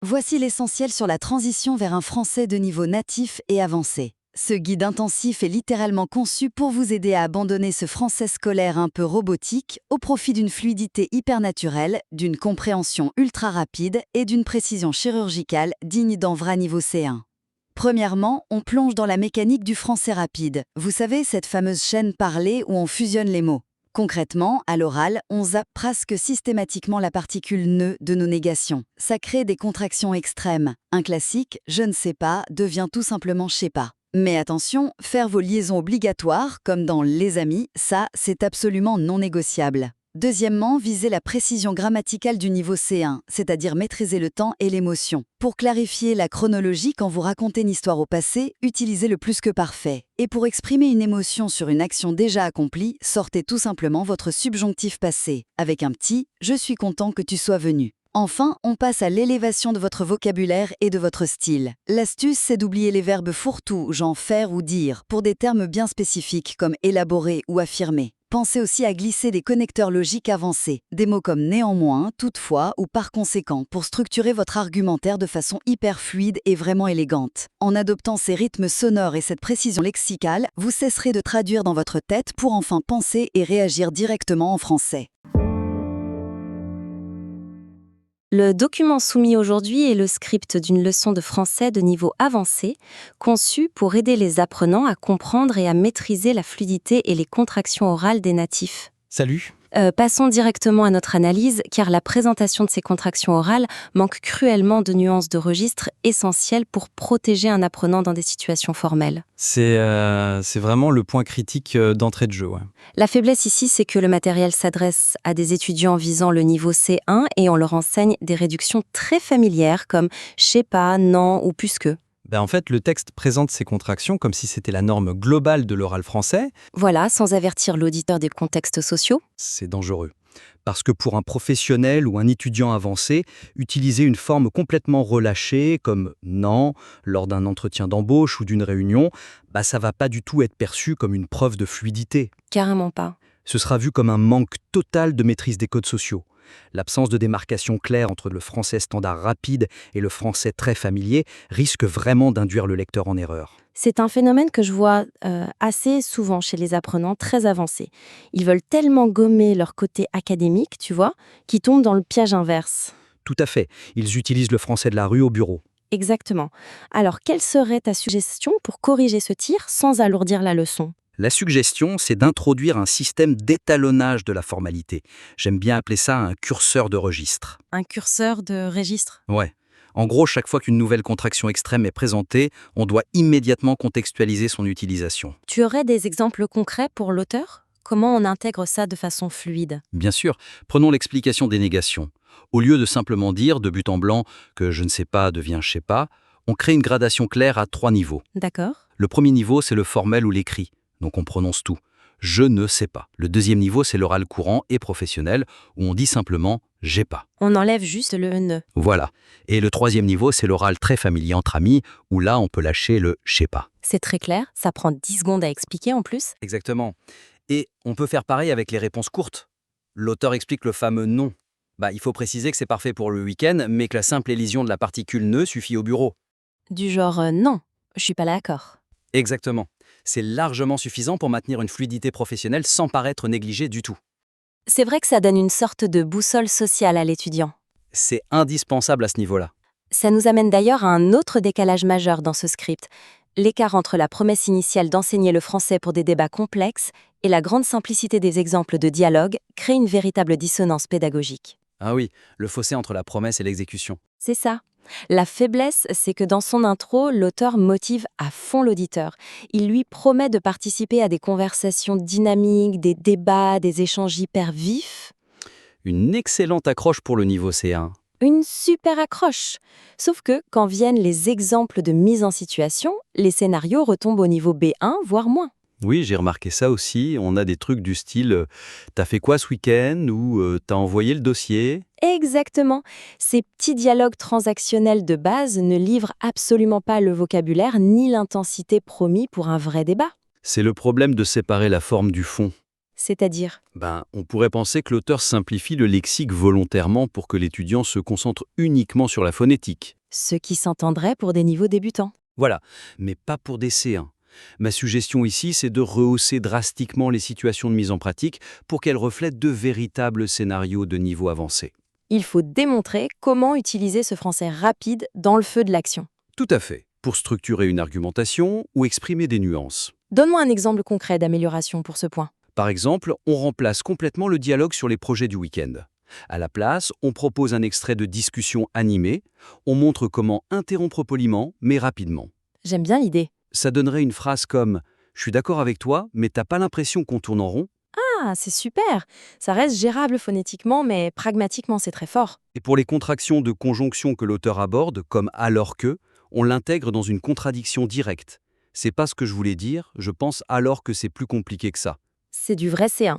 Voici l'essentiel sur la transition vers un français de niveau natif et avancé. Ce guide intensif est littéralement conçu pour vous aider à abandonner ce français scolaire un peu robotique au profit d'une fluidité hyper naturelle, d'une compréhension ultra rapide et d'une précision chirurgicale digne d'un vrai niveau C1. Premièrement, on plonge dans la mécanique du français rapide. Vous savez, cette fameuse chaîne parlée où on fusionne les mots. Concrètement, à l'oral, on zappe presque systématiquement la particule ne de nos négations. Ça crée des contractions extrêmes. Un classique, je ne sais pas, devient tout simplement je sais pas. Mais attention, faire vos liaisons obligatoires, comme dans les amis, ça, c'est absolument non négociable. Deuxièmement, visez la précision grammaticale du niveau C1, c'est-à-dire maîtriser le temps et l'émotion. Pour clarifier la chronologie quand vous racontez une histoire au passé, utilisez le plus que parfait. Et pour exprimer une émotion sur une action déjà accomplie, sortez tout simplement votre subjonctif passé, avec un petit « je suis content que tu sois venu ». Enfin, on passe à l'élévation de votre vocabulaire et de votre style. L'astuce, c'est d'oublier les verbes fourre-tout, genre faire ou dire, pour des termes bien spécifiques comme élaborer ou affirmer. Pensez aussi à glisser des connecteurs logiques avancés, des mots comme néanmoins, toutefois ou par conséquent, pour structurer votre argumentaire de façon hyper fluide et vraiment élégante. En adoptant ces rythmes sonores et cette précision lexicale, vous cesserez de traduire dans votre tête pour enfin penser et réagir directement en français. Le document soumis aujourd'hui est le script d'une leçon de français de niveau avancé, conçu pour aider les apprenants à comprendre et à maîtriser la fluidité et les contractions orales des natifs. Salut. Passons directement à notre analyse, car la présentation de ces contractions orales manque cruellement de nuances de registre essentielles pour protéger un apprenant dans des situations formelles. C'est vraiment le point critique d'entrée de jeu. Ouais. La faiblesse ici, c'est que le matériel s'adresse à des étudiants visant le niveau C1 et on leur enseigne des réductions très familières comme « je sais pas »,« non » ou « puisque ». En fait, le texte présente ces contractions comme si c'était la norme globale de l'oral français. Voilà, sans avertir l'auditeur des contextes sociaux. C'est dangereux. Parce que pour un professionnel ou un étudiant avancé, utiliser une forme complètement relâchée, comme « non » lors d'un entretien d'embauche ou d'une réunion, ça va pas du tout être perçu comme une preuve de fluidité. Carrément pas. Ce sera vu comme un manque total de maîtrise des codes sociaux. L'absence de démarcation claire entre le français standard rapide et le français très familier risque vraiment d'induire le lecteur en erreur. C'est un phénomène que je vois assez souvent chez les apprenants très avancés. Ils veulent tellement gommer leur côté académique, tu vois, qu'ils tombent dans le piège inverse. Tout à fait. Ils utilisent le français de la rue au bureau. Exactement. Alors, quelle serait ta suggestion pour corriger ce tir sans alourdir la leçon ? La suggestion, c'est d'introduire un système d'étalonnage de la formalité. J'aime bien appeler ça un curseur de registre. Un curseur de registre ? Ouais. En gros, chaque fois qu'une nouvelle contraction extrême est présentée, on doit immédiatement contextualiser son utilisation. Tu aurais des exemples concrets pour l'auteur ? Comment on intègre ça de façon fluide ? Bien sûr, prenons l'explication des négations. Au lieu de simplement dire, de but en blanc, que je ne sais pas devient je sais pas, on crée une gradation claire à 3 niveaux. D'accord. Le premier niveau, c'est le formel ou l'écrit. Donc on prononce tout. Je ne sais pas. Le deuxième niveau, c'est l'oral courant et professionnel, où on dit simplement j'ai pas. On enlève juste le ne. Voilà. Et le troisième niveau, c'est l'oral très familier entre amis, où là, on peut lâcher le je sais pas. C'est très clair, ça prend 10 secondes à expliquer en plus. Exactement. Et on peut faire pareil avec les réponses courtes. L'auteur explique le fameux non. Il faut préciser que c'est parfait pour le week-end, mais que la simple élision de la particule ne suffit au bureau. Du genre non, je suis pas d'accord. Exactement. C'est largement suffisant pour maintenir une fluidité professionnelle sans paraître négligé du tout. C'est vrai que ça donne une sorte de boussole sociale à l'étudiant. C'est indispensable à ce niveau-là. Ça nous amène d'ailleurs à un autre décalage majeur dans ce script. L'écart entre la promesse initiale d'enseigner le français pour des débats complexes et la grande simplicité des exemples de dialogue crée une véritable dissonance pédagogique. Ah oui, le fossé entre la promesse et l'exécution. C'est ça. La faiblesse, c'est que dans son intro, l'auteur motive à fond l'auditeur. Il lui promet de participer à des conversations dynamiques, des débats, des échanges hyper vifs. Une excellente accroche pour le niveau C1. Une super accroche. Sauf que, quand viennent les exemples de mise en situation, les scénarios retombent au niveau B1, voire moins. Oui, j'ai remarqué ça aussi. On a des trucs du style « T'as fait quoi ce week-end » ou « T'as envoyé le dossier ?» Exactement. Ces petits dialogues transactionnels de base ne livrent absolument pas le vocabulaire ni l'intensité promis pour un vrai débat. C'est le problème de séparer la forme du fond. C'est-à-dire? On pourrait penser que l'auteur simplifie le lexique volontairement pour que l'étudiant se concentre uniquement sur la phonétique. Ce qui s'entendrait pour des niveaux débutants. Voilà, mais pas pour des C1. Ma suggestion ici, c'est de rehausser drastiquement les situations de mise en pratique pour qu'elles reflètent de véritables scénarios de niveau avancé. Il faut démontrer comment utiliser ce français rapide dans le feu de l'action. Tout à fait, pour structurer une argumentation ou exprimer des nuances. Donne-moi un exemple concret d'amélioration pour ce point. Par exemple, on remplace complètement le dialogue sur les projets du week-end. À la place, on propose un extrait de discussion animée, on montre comment interrompre poliment, mais rapidement. J'aime bien l'idée. Ça donnerait une phrase comme « Je suis d'accord avec toi, mais t'as pas l'impression qu'on tourne en rond ?» Ah, c'est super. Ça reste gérable phonétiquement, mais pragmatiquement, c'est très fort. Et pour les contractions de conjonction que l'auteur aborde, comme « alors que », on l'intègre dans une contradiction directe. C'est pas ce que je voulais dire, je pense alors que c'est plus compliqué que ça. C'est du vrai C1.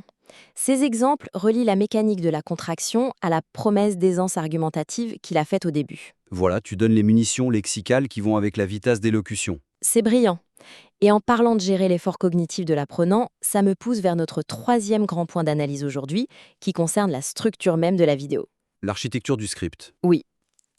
Ces exemples relient la mécanique de la contraction à la promesse d'aisance argumentative qu'il a faite au début. Voilà, tu donnes les munitions lexicales qui vont avec la vitesse d'élocution. C'est brillant. Et en parlant de gérer l'effort cognitif de l'apprenant, ça me pousse vers notre troisième grand point d'analyse aujourd'hui, qui concerne la structure même de la vidéo. L'architecture du script. Oui.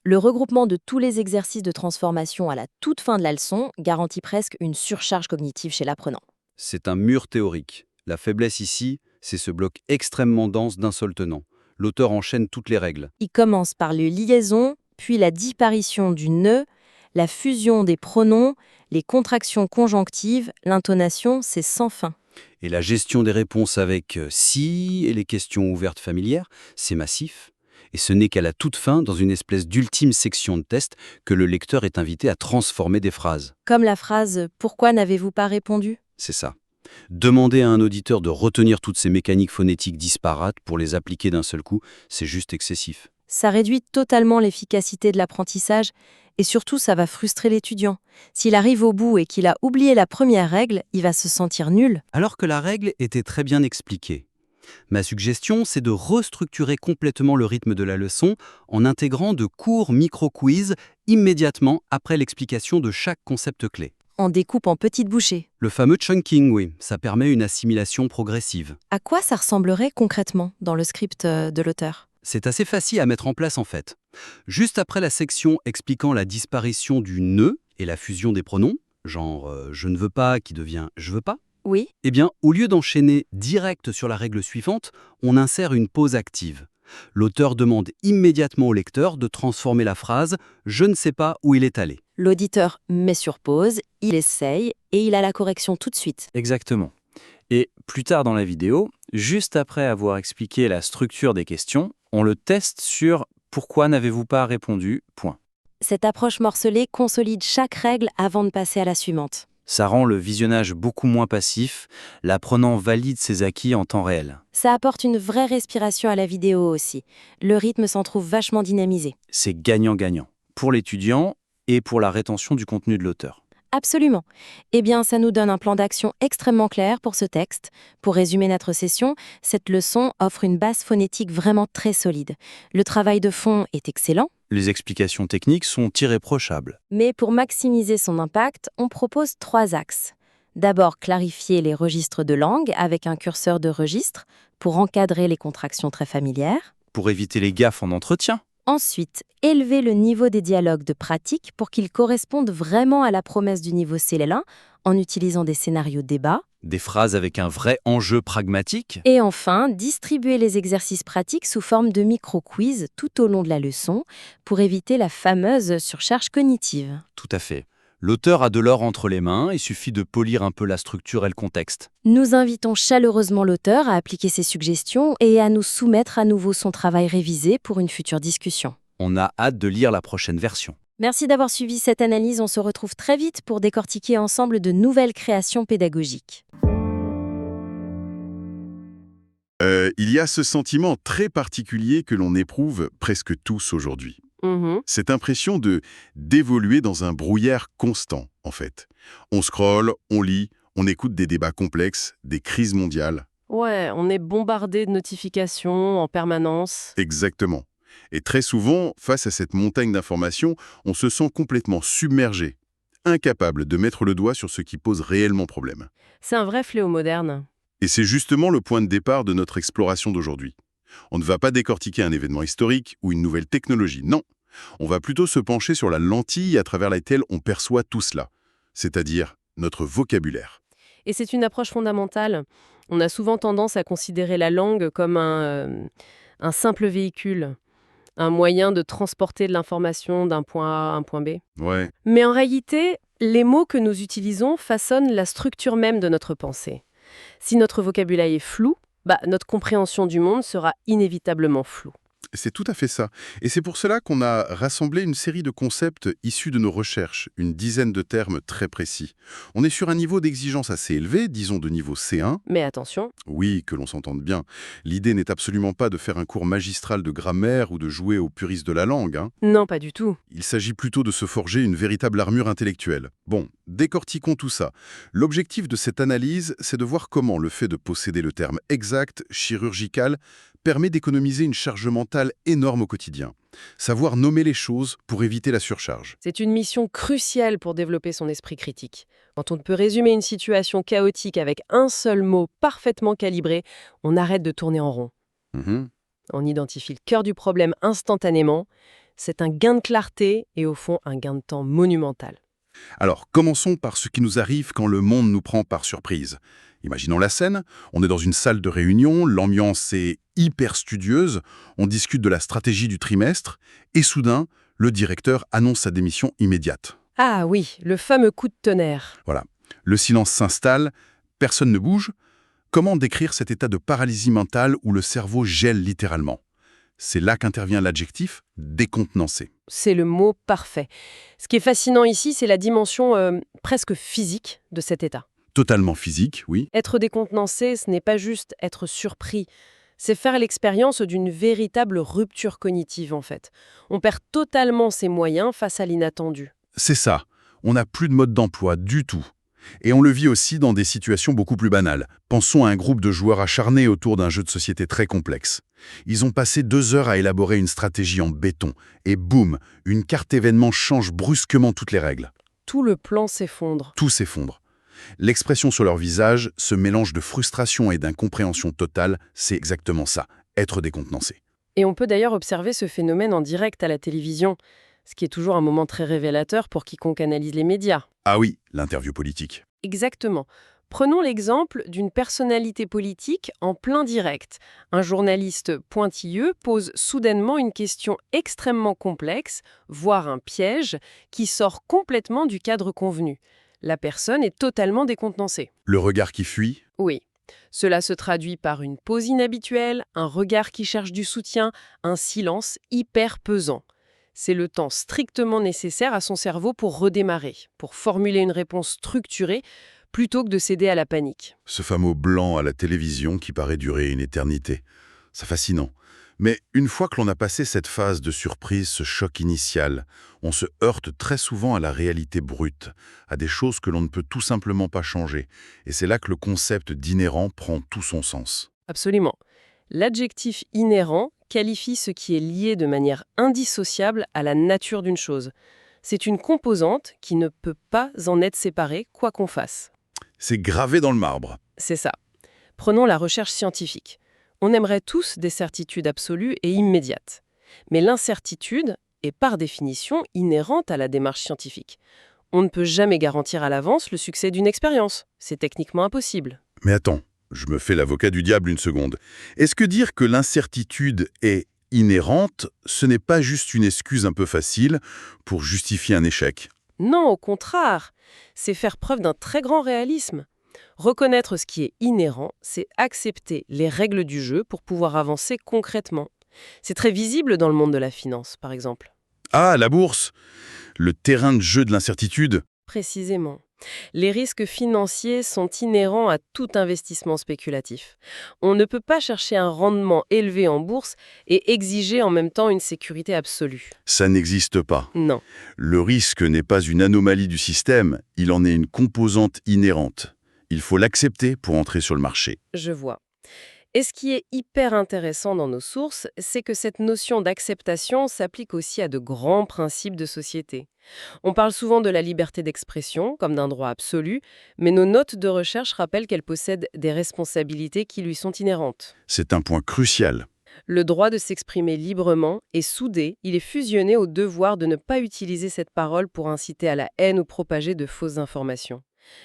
Le regroupement de tous les exercices de transformation à la toute fin de la leçon garantit presque une surcharge cognitive chez l'apprenant. C'est un mur théorique. La faiblesse ici, c'est ce bloc extrêmement dense d'un seul tenant. L'auteur enchaîne toutes les règles. Il commence par les liaisons, puis la disparition du ne, la fusion des pronoms, les contractions conjonctives, l'intonation, c'est sans fin. Et la gestion des réponses avec si et les questions ouvertes familières, c'est massif. Et ce n'est qu'à la toute fin, dans une espèce d'ultime section de test, que le lecteur est invité à transformer des phrases. Comme la phrase « Pourquoi n'avez-vous pas répondu ?» C'est ça. Demander à un auditeur de retenir toutes ces mécaniques phonétiques disparates pour les appliquer d'un seul coup, c'est juste excessif. Ça réduit totalement l'efficacité de l'apprentissage et surtout ça va frustrer l'étudiant. S'il arrive au bout et qu'il a oublié la première règle, il va se sentir nul. Alors que la règle était très bien expliquée. Ma suggestion, c'est de restructurer complètement le rythme de la leçon en intégrant de courts micro-quiz immédiatement après l'explication de chaque concept clé. On découpe en petites bouchées. Le fameux chunking, oui, ça permet une assimilation progressive. À quoi ça ressemblerait concrètement dans le script de l'auteur ? C'est assez facile à mettre en place en fait. Juste après la section expliquant la disparition du ne et la fusion des pronoms, genre je ne veux pas qui devient je veux pas, Oui. eh bien, au lieu d'enchaîner direct sur la règle suivante, on insère une pause active. L'auteur demande immédiatement au lecteur de transformer la phrase « je ne sais pas où il est allé ». L'auditeur met sur pause, il essaye et il a la correction tout de suite. Exactement. Et plus tard dans la vidéo, juste après avoir expliqué la structure des questions, on le teste sur « pourquoi n'avez-vous pas répondu ?» Point. Cette approche morcelée consolide chaque règle avant de passer à la suivante. Ça rend le visionnage beaucoup moins passif, l'apprenant valide ses acquis en temps réel. Ça apporte une vraie respiration à la vidéo aussi. Le rythme s'en trouve vachement dynamisé. C'est gagnant-gagnant, pour l'étudiant et pour la rétention du contenu de l'auteur. Absolument. Eh bien, ça nous donne un plan d'action extrêmement clair pour ce texte. Pour résumer notre session, cette leçon offre une base phonétique vraiment très solide. Le travail de fond est excellent, Les explications techniques sont irréprochables. mais pour maximiser son impact, on propose 3 axes. D'abord, clarifier les registres de langue avec un curseur de registre pour encadrer les contractions très familières. Pour éviter les gaffes en entretien, Ensuite, élever le niveau des dialogues de pratique pour qu'ils correspondent vraiment à la promesse du niveau CL1 en utilisant des scénarios débats. des phrases avec un vrai enjeu pragmatique, Et enfin, distribuer les exercices pratiques sous forme de micro-quiz tout au long de la leçon pour éviter la fameuse surcharge cognitive. tout à fait. L'auteur a de l'or entre les mains, il suffit de polir un peu la structure et le contexte. Nous invitons chaleureusement l'auteur à appliquer ses suggestions et à nous soumettre à nouveau son travail révisé pour une future discussion. On a hâte de lire la prochaine version. Merci d'avoir suivi cette analyse, on se retrouve très vite pour décortiquer ensemble de nouvelles créations pédagogiques. Il y a ce sentiment très particulier que l'on éprouve presque tous aujourd'hui. Cette impression d'évoluer dans un brouillard constant, en fait. On scrolle, on lit, on écoute des débats complexes, des crises mondiales. Ouais, on est bombardé de notifications en permanence. Exactement. Et très souvent, face à cette montagne d'informations, on se sent complètement submergé, incapable de mettre le doigt sur ce qui pose réellement problème. C'est un vrai fléau moderne. Et c'est justement le point de départ de notre exploration d'aujourd'hui. On ne va pas décortiquer un événement historique ou une nouvelle technologie, non. On va plutôt se pencher sur la lentille à travers laquelle on perçoit tout cela, c'est-à-dire notre vocabulaire. Et c'est une approche fondamentale. On a souvent tendance à considérer la langue comme un simple véhicule, un moyen de transporter de l'information d'un point A à un point B. Ouais, Mais en réalité, les mots que nous utilisons façonnent la structure même de notre pensée. Si notre vocabulaire est flou, notre compréhension du monde sera inévitablement floue. c'est tout à fait ça. Et c'est pour cela qu'on a rassemblé une série de concepts issus de nos recherches, une dizaine de termes très précis. On est sur un niveau d'exigence assez élevé, disons de niveau C1. Mais attention, Oui, que l'on s'entende bien. L'idée n'est absolument pas de faire un cours magistral de grammaire ou de jouer aux puristes de la langue, hein. non, pas du tout. Il s'agit plutôt de se forger une véritable armure intellectuelle. Bon, décortiquons tout ça. L'objectif de cette analyse, c'est de voir comment le fait de posséder le terme exact, chirurgical, permet d'économiser une charge mentale énorme au quotidien. Savoir nommer les choses pour éviter la surcharge. C'est une mission cruciale pour développer son esprit critique. Quand on ne peut résumer une situation chaotique avec un seul mot parfaitement calibré, on arrête de tourner en rond. Mhm. On identifie le cœur du problème instantanément. C'est un gain de clarté et au fond un gain de temps monumental. Alors, commençons par ce qui nous arrive quand le monde nous prend par surprise. Imaginons la scène, on est dans une salle de réunion, l'ambiance est hyper studieuse, on discute de la stratégie du trimestre, et soudain, le directeur annonce sa démission immédiate. Ah oui, le fameux coup de tonnerre. Voilà. Le silence s'installe, personne ne bouge. Comment décrire cet état de paralysie mentale où le cerveau gèle littéralement? C'est là qu'intervient l'adjectif « décontenancé ». C'est le mot parfait. Ce qui est fascinant ici, c'est la dimension presque physique de cet état. Totalement physique, oui. Être décontenancé, ce n'est pas juste être surpris. C'est faire l'expérience d'une véritable rupture cognitive, en fait. On perd totalement ses moyens face à l'inattendu. C'est ça. On n'a plus de mode d'emploi du tout. Et on le vit aussi dans des situations beaucoup plus banales. Pensons à un groupe de joueurs acharnés autour d'un jeu de société très complexe. Ils ont passé 2 heures à élaborer une stratégie en béton. Et boum, une carte événement change brusquement toutes les règles. Tout le plan s'effondre. Tout s'effondre. L'expression sur leur visage, ce mélange de frustration et d'incompréhension totale, c'est exactement ça, être décontenancé. Et on peut d'ailleurs observer ce phénomène en direct à la télévision, ce qui est toujours un moment très révélateur pour quiconque analyse les médias. Ah oui, l'interview politique. Exactement. Prenons l'exemple d'une personnalité politique en plein direct. Un journaliste pointilleux pose soudainement une question extrêmement complexe, voire un piège, qui sort complètement du cadre convenu. La personne est totalement décontenancée. Le regard qui fuit. Oui. Cela se traduit par une pose inhabituelle, un regard qui cherche du soutien, un silence hyper pesant. C'est le temps strictement nécessaire à son cerveau pour redémarrer, pour formuler une réponse structurée, plutôt que de céder à la panique. Ce fameux blanc à la télévision qui paraît durer une éternité. C'est fascinant. Mais une fois que l'on a passé cette phase de surprise, ce choc initial, on se heurte très souvent à la réalité brute, à des choses que l'on ne peut tout simplement pas changer. Et c'est là que le concept d'inhérent prend tout son sens. Absolument. L'adjectif inhérent qualifie ce qui est lié de manière indissociable à la nature d'une chose. C'est une composante qui ne peut pas en être séparée, quoi qu'on fasse. C'est gravé dans le marbre. C'est ça. Prenons la recherche scientifique. On aimerait tous des certitudes absolues et immédiates. Mais l'incertitude est par définition inhérente à la démarche scientifique. On ne peut jamais garantir à l'avance le succès d'une expérience. C'est techniquement impossible. Mais attends, je me fais l'avocat du diable une seconde. Est-ce que dire que l'incertitude est inhérente, ce n'est pas juste une excuse un peu facile pour justifier un échec? Non, au contraire. C'est faire preuve d'un très grand réalisme. Reconnaître ce qui est inhérent, c'est accepter les règles du jeu pour pouvoir avancer concrètement. C'est très visible dans le monde de la finance, par exemple. Ah, la bourse! Le terrain de jeu de l'incertitude. Précisément. Les risques financiers sont inhérents à tout investissement spéculatif. On ne peut pas chercher un rendement élevé en bourse et exiger en même temps une sécurité absolue. Ça n'existe pas. Non. Le risque n'est pas une anomalie du système, il en est une composante inhérente. Il faut l'accepter pour entrer sur le marché. Je vois. Et ce qui est hyper intéressant dans nos sources, c'est que cette notion d'acceptation s'applique aussi à de grands principes de société. On parle souvent de la liberté d'expression comme d'un droit absolu, mais nos notes de recherche rappellent qu'elle possède des responsabilités qui lui sont inhérentes. C'est un point crucial. Le droit de s'exprimer librement est soudé, il est fusionné au devoir de ne pas utiliser cette parole pour inciter à la haine ou propager de fausses informations.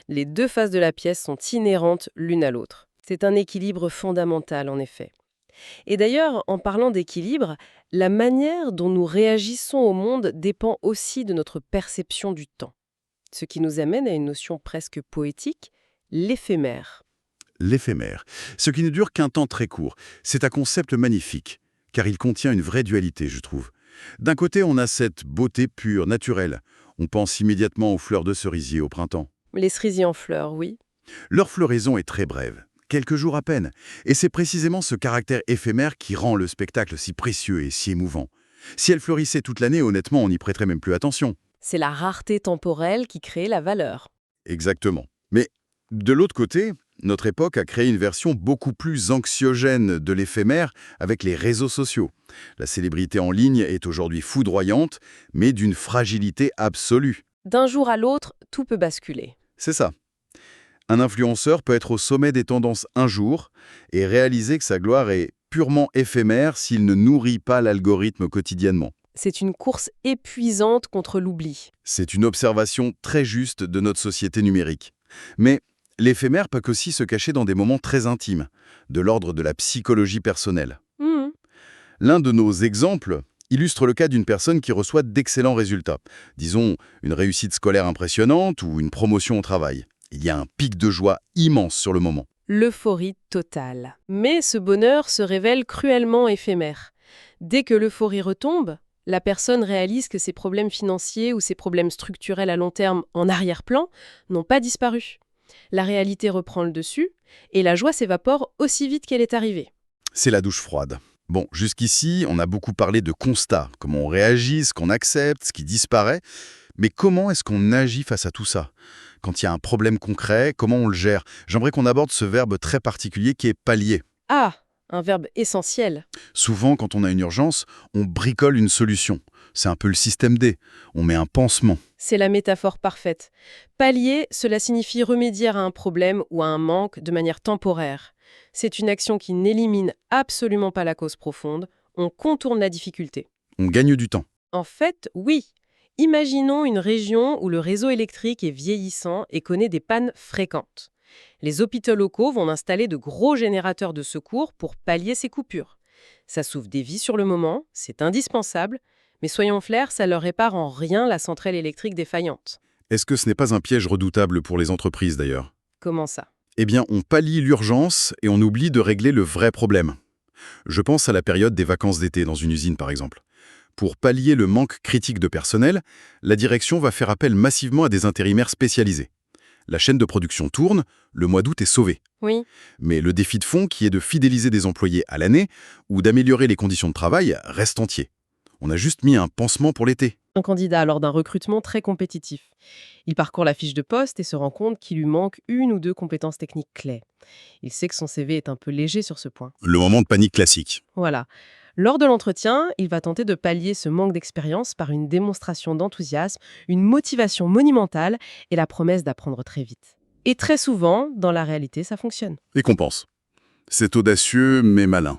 Les deux faces de la pièce sont inhérentes l'une à l'autre. C'est un équilibre fondamental en effet. Et d'ailleurs, en parlant d'équilibre, la manière dont nous réagissons au monde dépend aussi de notre perception du temps. Ce qui nous amène à une notion presque poétique, l'éphémère. L'éphémère. Ce qui ne dure qu'un temps très court. C'est un concept magnifique, car il contient une vraie dualité, je trouve. D'un côté, on a cette beauté pure, naturelle. On pense immédiatement aux fleurs de cerisier au printemps. Les cerisiers en fleurs, oui. Leur floraison est très brève, quelques jours à peine. Et c'est précisément ce caractère éphémère qui rend le spectacle si précieux et si émouvant. Si elles fleurissaient toute l'année, honnêtement, on n'y prêterait même plus attention. C'est la rareté temporelle qui crée la valeur. Exactement. Mais de l'autre côté, notre époque a créé une version beaucoup plus anxiogène de l'éphémère avec les réseaux sociaux. La célébrité en ligne est aujourd'hui foudroyante, mais d'une fragilité absolue. D'un jour à l'autre, tout peut basculer. C'est ça. Un influenceur peut être au sommet des tendances un jour et réaliser que sa gloire est purement éphémère s'il ne nourrit pas l'algorithme quotidiennement. C'est une course épuisante contre l'oubli. C'est une observation très juste de notre société numérique. Mais l'éphémère peut aussi se cacher dans des moments très intimes, de l'ordre de la psychologie personnelle. L'un de nos exemples illustre le cas d'une personne qui reçoit d'excellents résultats. Disons, une réussite scolaire impressionnante ou une promotion au travail. Il y a un pic de joie immense sur le moment. L'euphorie totale. Mais ce bonheur se révèle cruellement éphémère. Dès que l'euphorie retombe, la personne réalise que ses problèmes financiers ou ses problèmes structurels à long terme en arrière-plan n'ont pas disparu. La réalité reprend le dessus et la joie s'évapore aussi vite qu'elle est arrivée. C'est la douche froide. Bon, jusqu'ici, on a beaucoup parlé de constats, comment on réagit, ce qu'on accepte, ce qui disparaît. Mais comment est-ce qu'on agit face à tout ça ? Quand il y a un problème concret, comment on le gère ? J'aimerais qu'on aborde ce verbe très particulier qui est pallier. Ah, un verbe essentiel. Souvent, quand on a une urgence, on bricole une solution. C'est un peu le système D. On met un pansement. C'est la métaphore parfaite. Pallier, cela signifie remédier à un problème ou à un manque de manière temporaire. C'est une action qui n'élimine absolument pas la cause profonde. On contourne la difficulté. On gagne du temps. En fait, oui. Imaginons une région où le réseau électrique est vieillissant et connaît des pannes fréquentes. Les hôpitaux locaux vont installer de gros générateurs de secours pour pallier ces coupures. Ça sauve des vies sur le moment, c'est indispensable, mais soyons clairs, ça ne leur répare en rien la centrale électrique défaillante. Est-ce que ce n'est pas un piège redoutable pour les entreprises d'ailleurs ? Comment ça ? Eh bien, on pallie l'urgence et on oublie de régler le vrai problème. Je pense à la période des vacances d'été dans une usine par exemple. Pour pallier le manque critique de personnel, la direction va faire appel massivement à des intérimaires spécialisés. La chaîne de production tourne, le mois d'août est sauvé. Oui. Mais le défi de fond, qui est de fidéliser des employés à l'année ou d'améliorer les conditions de travail, reste entier. On a juste mis un pansement pour l'été. Un candidat lors d'un recrutement très compétitif. Il parcourt la fiche de poste et se rend compte qu'il lui manque une ou deux compétences techniques clés. Il sait que son CV est un peu léger sur ce point. Le moment de panique classique. Voilà. Lors de l'entretien, il va tenter de pallier ce manque d'expérience par une démonstration d'enthousiasme, une motivation monumentale et la promesse d'apprendre très vite. Et très souvent, dans la réalité, ça fonctionne. Et qu'on pense. C'est audacieux, mais malin.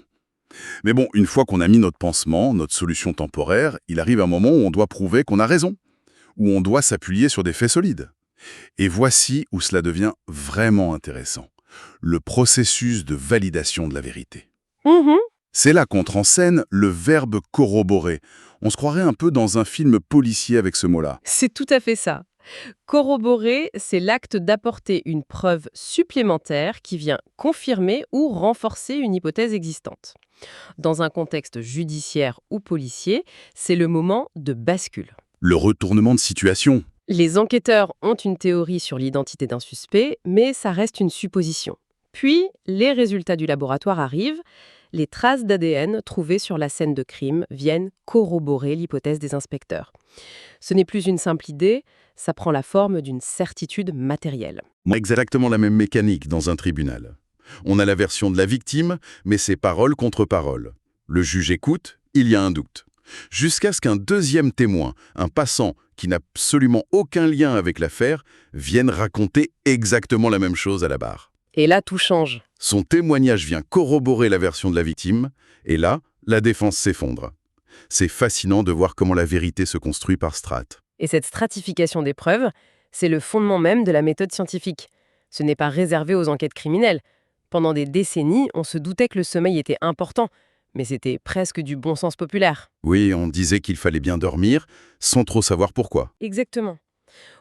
Mais bon, une fois qu'on a mis notre pansement, notre solution temporaire, il arrive un moment où on doit prouver qu'on a raison, où on doit s'appuyer sur des faits solides. Et voici où cela devient vraiment intéressant. Le processus de validation de la vérité. C'est là qu'entre en scène le verbe corroborer. On se croirait un peu dans un film policier avec ce mot-là. C'est tout à fait ça. Corroborer, c'est l'acte d'apporter une preuve supplémentaire qui vient confirmer ou renforcer une hypothèse existante. Dans un contexte judiciaire ou policier, c'est le moment de bascule. Le retournement de situation. Les enquêteurs ont une théorie sur l'identité d'un suspect, mais ça reste une supposition. Puis, les résultats du laboratoire arrivent. Les traces d'ADN trouvées sur la scène de crime viennent corroborer l'hypothèse des inspecteurs. Ce n'est plus une simple idée, ça prend la forme d'une certitude matérielle. Exactement la même mécanique dans un tribunal. On a la version de la victime, mais c'est parole contre parole. Le juge écoute, il y a un doute. Jusqu'à ce qu'un deuxième témoin, un passant qui n'a absolument aucun lien avec l'affaire, vienne raconter exactement la même chose à la barre. Et là, tout change. Son témoignage vient corroborer la version de la victime, et là, la défense s'effondre. C'est fascinant de voir comment la vérité se construit par strates. Et cette stratification des preuves, c'est le fondement même de la méthode scientifique. Ce n'est pas réservé aux enquêtes criminelles. Pendant des décennies, on se doutait que le sommeil était important, mais c'était presque du bon sens populaire. Oui, on disait qu'il fallait bien dormir, sans trop savoir pourquoi. Exactement.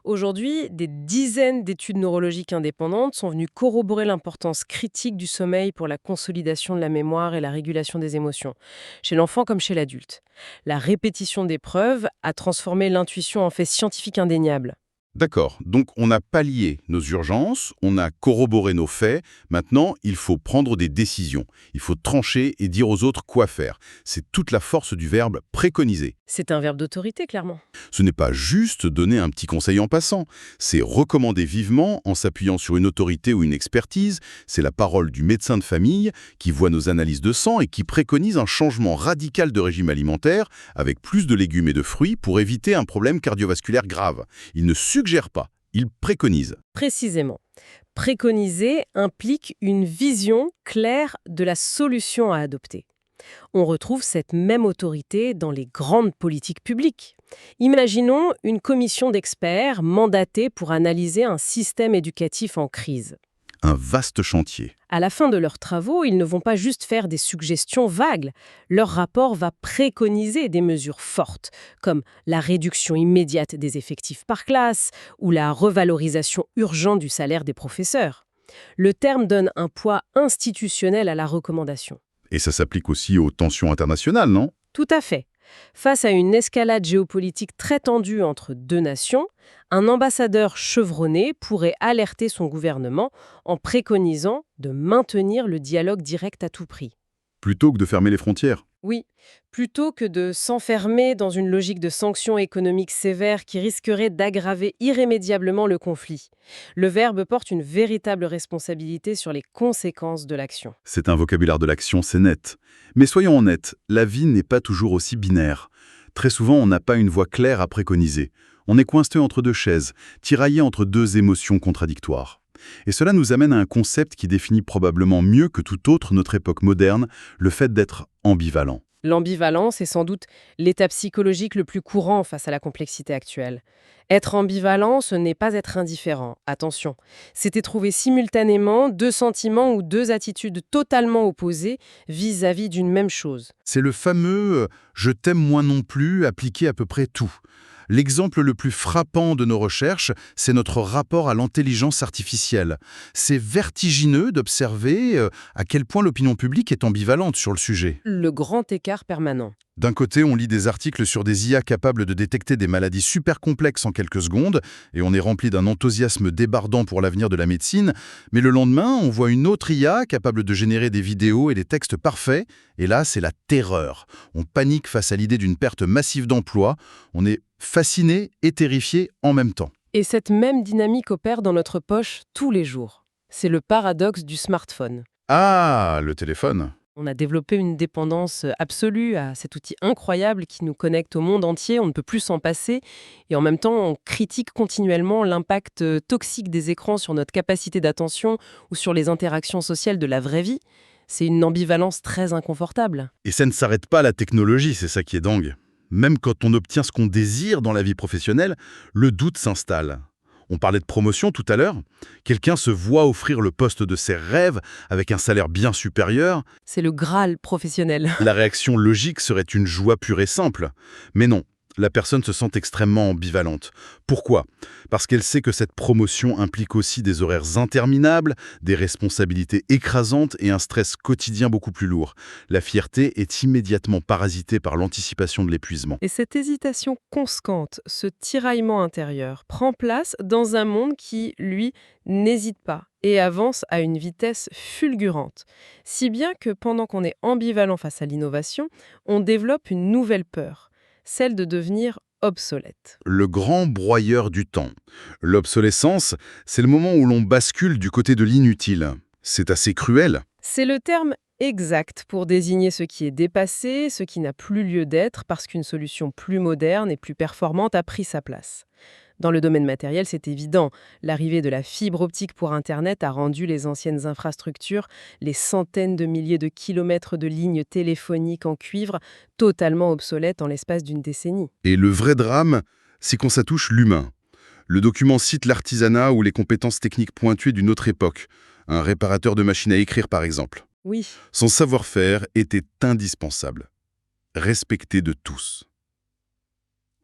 Aujourd'hui, des dizaines d'études neurologiques indépendantes sont venues corroborer l'importance critique du sommeil pour la consolidation de la mémoire et la régulation des émotions, chez l'enfant comme chez l'adulte. La répétition des preuves a transformé l'intuition en fait scientifique indéniable. D'accord, donc on a pallié nos urgences, on a corroboré nos faits, maintenant il faut prendre des décisions. Il faut trancher et dire aux autres quoi faire. C'est toute la force du verbe préconiser. C'est un verbe d'autorité, clairement. Ce n'est pas juste donner un petit conseil en passant, c'est recommander vivement en s'appuyant sur une autorité ou une expertise. C'est la parole du médecin de famille qui voit nos analyses de sang et qui préconise un changement radical de régime alimentaire avec plus de légumes et de fruits pour éviter un problème cardiovasculaire grave. Il ne suggère pas, il préconise. Précisément. Préconiser implique une vision claire de la solution à adopter. On retrouve cette même autorité dans les grandes politiques publiques. Imaginons une commission d'experts mandatée pour analyser un système éducatif en crise. Un vaste chantier. À la fin de leurs travaux, ils ne vont pas juste faire des suggestions vagues. Leur rapport va préconiser des mesures fortes, comme la réduction immédiate des effectifs par classe ou la revalorisation urgente du salaire des professeurs. Le terme donne un poids institutionnel à la recommandation. Et ça s'applique aussi aux tensions internationales, non? Tout à fait. Face à une escalade géopolitique très tendue entre deux nations, un ambassadeur chevronné pourrait alerter son gouvernement en préconisant de maintenir le dialogue direct à tout prix. Plutôt que de fermer les frontières. Oui, plutôt que de s'enfermer dans une logique de sanctions économiques sévères qui risquerait d'aggraver irrémédiablement le conflit. Le verbe porte une véritable responsabilité sur les conséquences de l'action. C'est un vocabulaire de l'action, c'est net. Mais soyons honnêtes, la vie n'est pas toujours aussi binaire. Très souvent, on n'a pas une voie claire à préconiser. On est coincé entre deux chaises, tiraillé entre deux émotions contradictoires. Et cela nous amène à un concept qui définit probablement mieux que tout autre notre époque moderne, le fait d'être ambivalent. L'ambivalence est sans doute l'état psychologique le plus courant face à la complexité actuelle. Être ambivalent, ce n'est pas être indifférent. Attention, c'est trouver simultanément deux sentiments ou deux attitudes totalement opposées vis-à-vis d'une même chose. C'est le fameux « je t'aime moi non plus » appliqué à peu près tout. L'exemple le plus frappant de nos recherches, c'est notre rapport à l'intelligence artificielle. C'est vertigineux d'observer à quel point l'opinion publique est ambivalente sur le sujet. Le grand écart permanent. D'un côté, on lit des articles sur des IA capables de détecter des maladies super complexes en quelques secondes, et on est rempli d'un enthousiasme débordant pour l'avenir de la médecine, mais le lendemain, on voit une autre IA capable de générer des vidéos et des textes parfaits, et là, c'est la terreur. On panique face à l'idée d'une perte massive d'emplois, on est fasciné et terrifié en même temps. Et cette même dynamique opère dans notre poche tous les jours. C'est le paradoxe du smartphone. Ah, le téléphone. On a développé une dépendance absolue à cet outil incroyable qui nous connecte au monde entier, on ne peut plus s'en passer. Et en même temps, on critique continuellement l'impact toxique des écrans sur notre capacité d'attention ou sur les interactions sociales de la vraie vie. C'est une ambivalence très inconfortable. Et ça ne s'arrête pas à la technologie, c'est ça qui est dingue. Même quand on obtient ce qu'on désire dans la vie professionnelle, le doute s'installe. On parlait de promotion tout à l'heure. Quelqu'un se voit offrir le poste de ses rêves avec un salaire bien supérieur. C'est le Graal professionnel. La réaction logique serait une joie pure et simple. Mais non, la personne se sent extrêmement ambivalente. Pourquoi? Parce qu'elle sait que cette promotion implique aussi des horaires interminables, des responsabilités écrasantes et un stress quotidien beaucoup plus lourd. La fierté est immédiatement parasitée par l'anticipation de l'épuisement. Et cette hésitation constante, ce tiraillement intérieur, prend place dans un monde qui, lui, n'hésite pas et avance à une vitesse fulgurante. Si bien que pendant qu'on est ambivalent face à l'innovation, on développe une nouvelle peur, celle de devenir obsolète. Le grand broyeur du temps. L'obsolescence, c'est le moment où l'on bascule du côté de l'inutile. C'est assez cruel. C'est le terme exact pour désigner ce qui est dépassé, ce qui n'a plus lieu d'être parce qu'une solution plus moderne et plus performante a pris sa place. Dans le domaine matériel, c'est évident. L'arrivée de la fibre optique pour Internet a rendu les anciennes infrastructures, les centaines de milliers de kilomètres de lignes téléphoniques en cuivre, totalement obsolètes en l'espace d'une décennie. Et le vrai drame, c'est quand ça touche l'humain. Le document cite l'artisanat ou les compétences techniques pointues d'une autre époque. Un réparateur de machines à écrire, par exemple. Oui. Son savoir-faire était indispensable. Respecté de tous.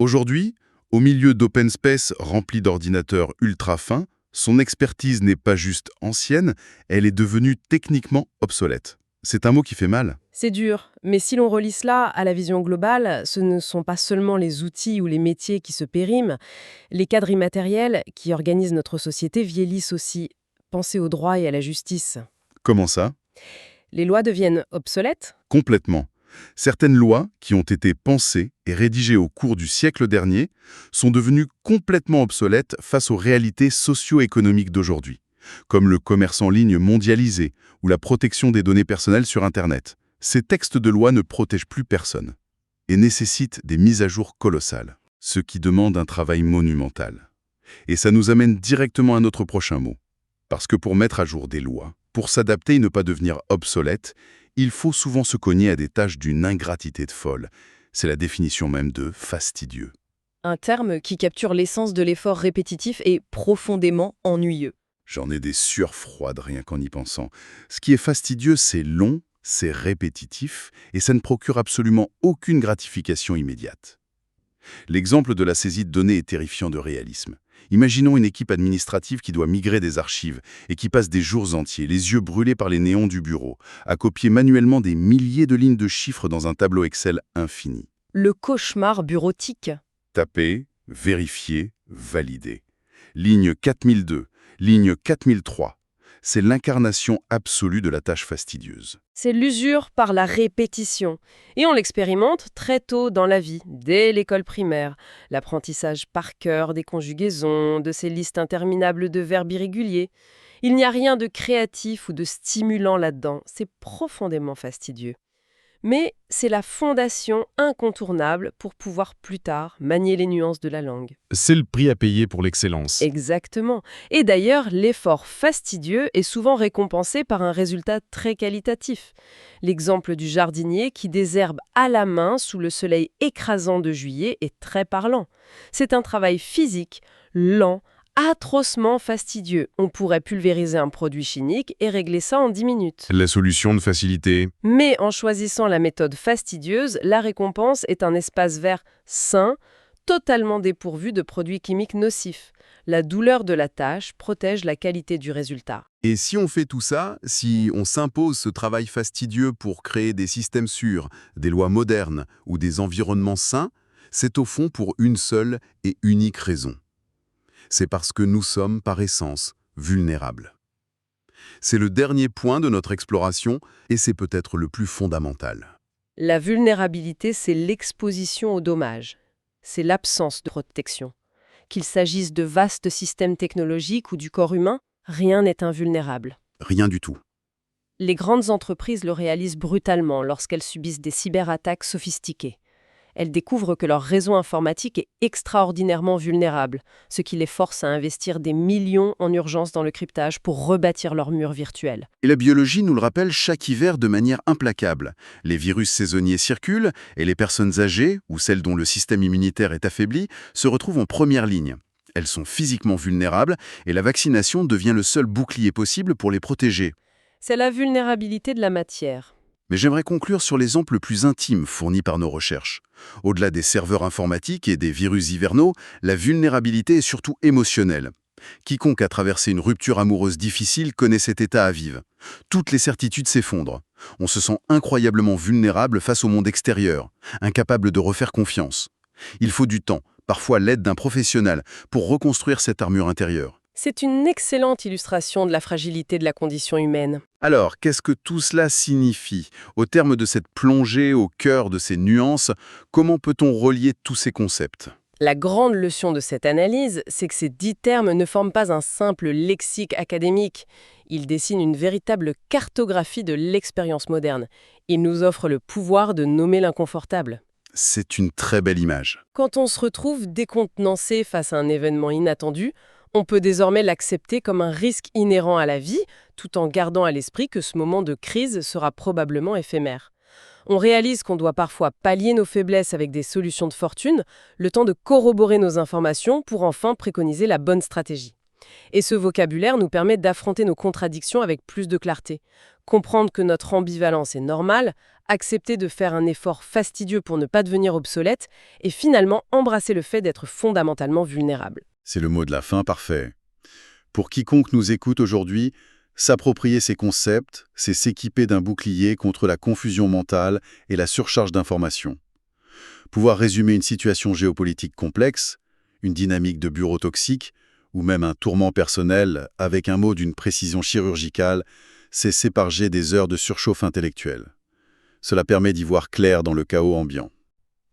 Aujourd'hui, au milieu d'open space rempli d'ordinateurs ultra fins, son expertise n'est pas juste ancienne, elle est devenue techniquement obsolète. C'est un mot qui fait mal. C'est dur, mais si l'on relie cela à la vision globale, ce ne sont pas seulement les outils ou les métiers qui se périment, les cadres immatériels qui organisent notre société vieillissent aussi. Pensez au droit et à la justice. Comment ça? Les lois deviennent obsolètes? Complètement. Certaines lois, qui ont été pensées et rédigées au cours du siècle dernier, sont devenues complètement obsolètes face aux réalités socio-économiques d'aujourd'hui, comme le commerce en ligne mondialisé ou la protection des données personnelles sur Internet. Ces textes de loi ne protègent plus personne et nécessitent des mises à jour colossales, ce qui demande un travail monumental. Et ça nous amène directement à notre prochain mot. Parce que pour mettre à jour des lois, pour s'adapter et ne pas devenir obsolète, il faut souvent se cogner à des tâches d'une ingratitude folle. C'est la définition même de fastidieux. Un terme qui capture l'essence de l'effort répétitif et profondément ennuyeux. J'en ai des sueurs froides rien qu'en y pensant. Ce qui est fastidieux, c'est long, c'est répétitif, et ça ne procure absolument aucune gratification immédiate. L'exemple de la saisie de données est terrifiant de réalisme. Imaginons une équipe administrative qui doit migrer des archives et qui passe des jours entiers, les yeux brûlés par les néons du bureau, à copier manuellement des milliers de lignes de chiffres dans un tableau Excel infini. Le cauchemar bureautique. Taper, vérifier, valider. Ligne 4002, ligne 4003. C'est l'incarnation absolue de la tâche fastidieuse. C'est l'usure par la répétition. Et on l'expérimente très tôt dans la vie, dès l'école primaire. L'apprentissage par cœur des conjugaisons, de ces listes interminables de verbes irréguliers. Il n'y a rien de créatif ou de stimulant là-dedans. C'est profondément fastidieux. Mais c'est la fondation incontournable pour pouvoir plus tard manier les nuances de la langue. C'est le prix à payer pour l'excellence. Exactement. Et d'ailleurs, l'effort fastidieux est souvent récompensé par un résultat très qualitatif. L'exemple du jardinier qui désherbe à la main sous le soleil écrasant de juillet est très parlant. C'est un travail physique, lent, atrocement fastidieux. On pourrait pulvériser un produit chimique et régler ça en 10 minutes. La solution de facilité. Mais en choisissant la méthode fastidieuse, la récompense est un espace vert sain, totalement dépourvu de produits chimiques nocifs. La douleur de la tâche protège la qualité du résultat. Et si on fait tout ça, si on s'impose ce travail fastidieux pour créer des systèmes sûrs, des lois modernes ou des environnements sains, c'est au fond pour une seule et unique raison. C'est parce que nous sommes, par essence, vulnérables. C'est le dernier point de notre exploration et c'est peut-être le plus fondamental. La vulnérabilité, c'est l'exposition aux dommages. C'est l'absence de protection. Qu'il s'agisse de vastes systèmes technologiques ou du corps humain, rien n'est invulnérable. Rien du tout. Les grandes entreprises le réalisent brutalement lorsqu'elles subissent des cyberattaques sophistiquées. Elles découvrent que leur réseau informatique est extraordinairement vulnérable, ce qui les force à investir des millions en urgence dans le cryptage pour rebâtir leur mur virtuel. Et la biologie nous le rappelle chaque hiver de manière implacable. Les virus saisonniers circulent et les personnes âgées, ou celles dont le système immunitaire est affaibli, se retrouvent en première ligne. Elles sont physiquement vulnérables et la vaccination devient le seul bouclier possible pour les protéger. C'est la vulnérabilité de la matière. Mais j'aimerais conclure sur l'exemple le plus intime fourni par nos recherches. Au-delà des serveurs informatiques et des virus hivernaux, la vulnérabilité est surtout émotionnelle. Quiconque a traversé une rupture amoureuse difficile connaît cet état à vivre. Toutes les certitudes s'effondrent. On se sent incroyablement vulnérable face au monde extérieur, incapable de refaire confiance. Il faut du temps, parfois l'aide d'un professionnel, pour reconstruire cette armure intérieure. C'est une excellente illustration de la fragilité de la condition humaine. Alors, qu'est-ce que tout cela signifie? Au terme de cette plongée au cœur de ces nuances, comment peut-on relier tous ces concepts? La grande leçon de cette analyse, c'est que ces 10 termes ne forment pas un simple lexique académique. Ils dessinent une véritable cartographie de l'expérience moderne. Ils nous offrent le pouvoir de nommer l'inconfortable. C'est une très belle image. Quand on se retrouve décontenancé face à un événement inattendu, on peut désormais l'accepter comme un risque inhérent à la vie, tout en gardant à l'esprit que ce moment de crise sera probablement éphémère. On réalise qu'on doit parfois pallier nos faiblesses avec des solutions de fortune, le temps de corroborer nos informations pour enfin préconiser la bonne stratégie. Et ce vocabulaire nous permet d'affronter nos contradictions avec plus de clarté. Comprendre que notre ambivalence est normale, accepter de faire un effort fastidieux pour ne pas devenir obsolète, et finalement embrasser le fait d'être fondamentalement vulnérable. C'est le mot de la fin parfait. Pour quiconque nous écoute aujourd'hui, s'approprier ces concepts, c'est s'équiper d'un bouclier contre la confusion mentale et la surcharge d'informations. Pouvoir résumer une situation géopolitique complexe, une dynamique de bureau toxique, ou même un tourment personnel avec un mot d'une précision chirurgicale, c'est s'éparger des heures de surchauffe intellectuelle. Cela permet d'y voir clair dans le chaos ambiant.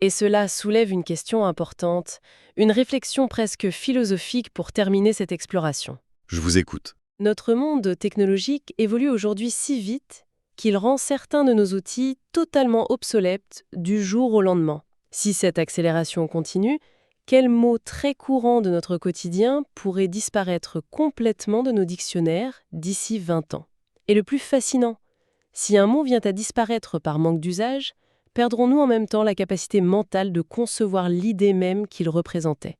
Et cela soulève une question importante, une réflexion presque philosophique pour terminer cette exploration. Je vous écoute. Notre monde technologique évolue aujourd'hui si vite qu'il rend certains de nos outils totalement obsolètes du jour au lendemain. Si cette accélération continue, quel mot très courant de notre quotidien pourrait disparaître complètement de nos dictionnaires d'ici 20 ans? Et le plus fascinant, si un mot vient à disparaître par manque d'usage, perdrons-nous en même temps la capacité mentale de concevoir l'idée même qu'il représentait?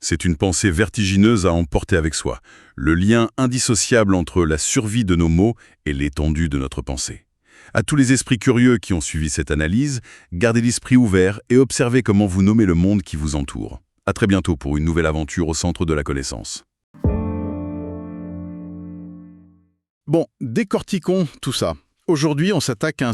C'est une pensée vertigineuse à emporter avec soi, le lien indissociable entre la survie de nos mots et l'étendue de notre pensée. À tous les esprits curieux qui ont suivi cette analyse, gardez l'esprit ouvert et observez comment vous nommez le monde qui vous entoure. À très bientôt pour une nouvelle aventure au centre de la connaissance. Bon, décortiquons tout ça. Aujourd'hui, on s'attaque à un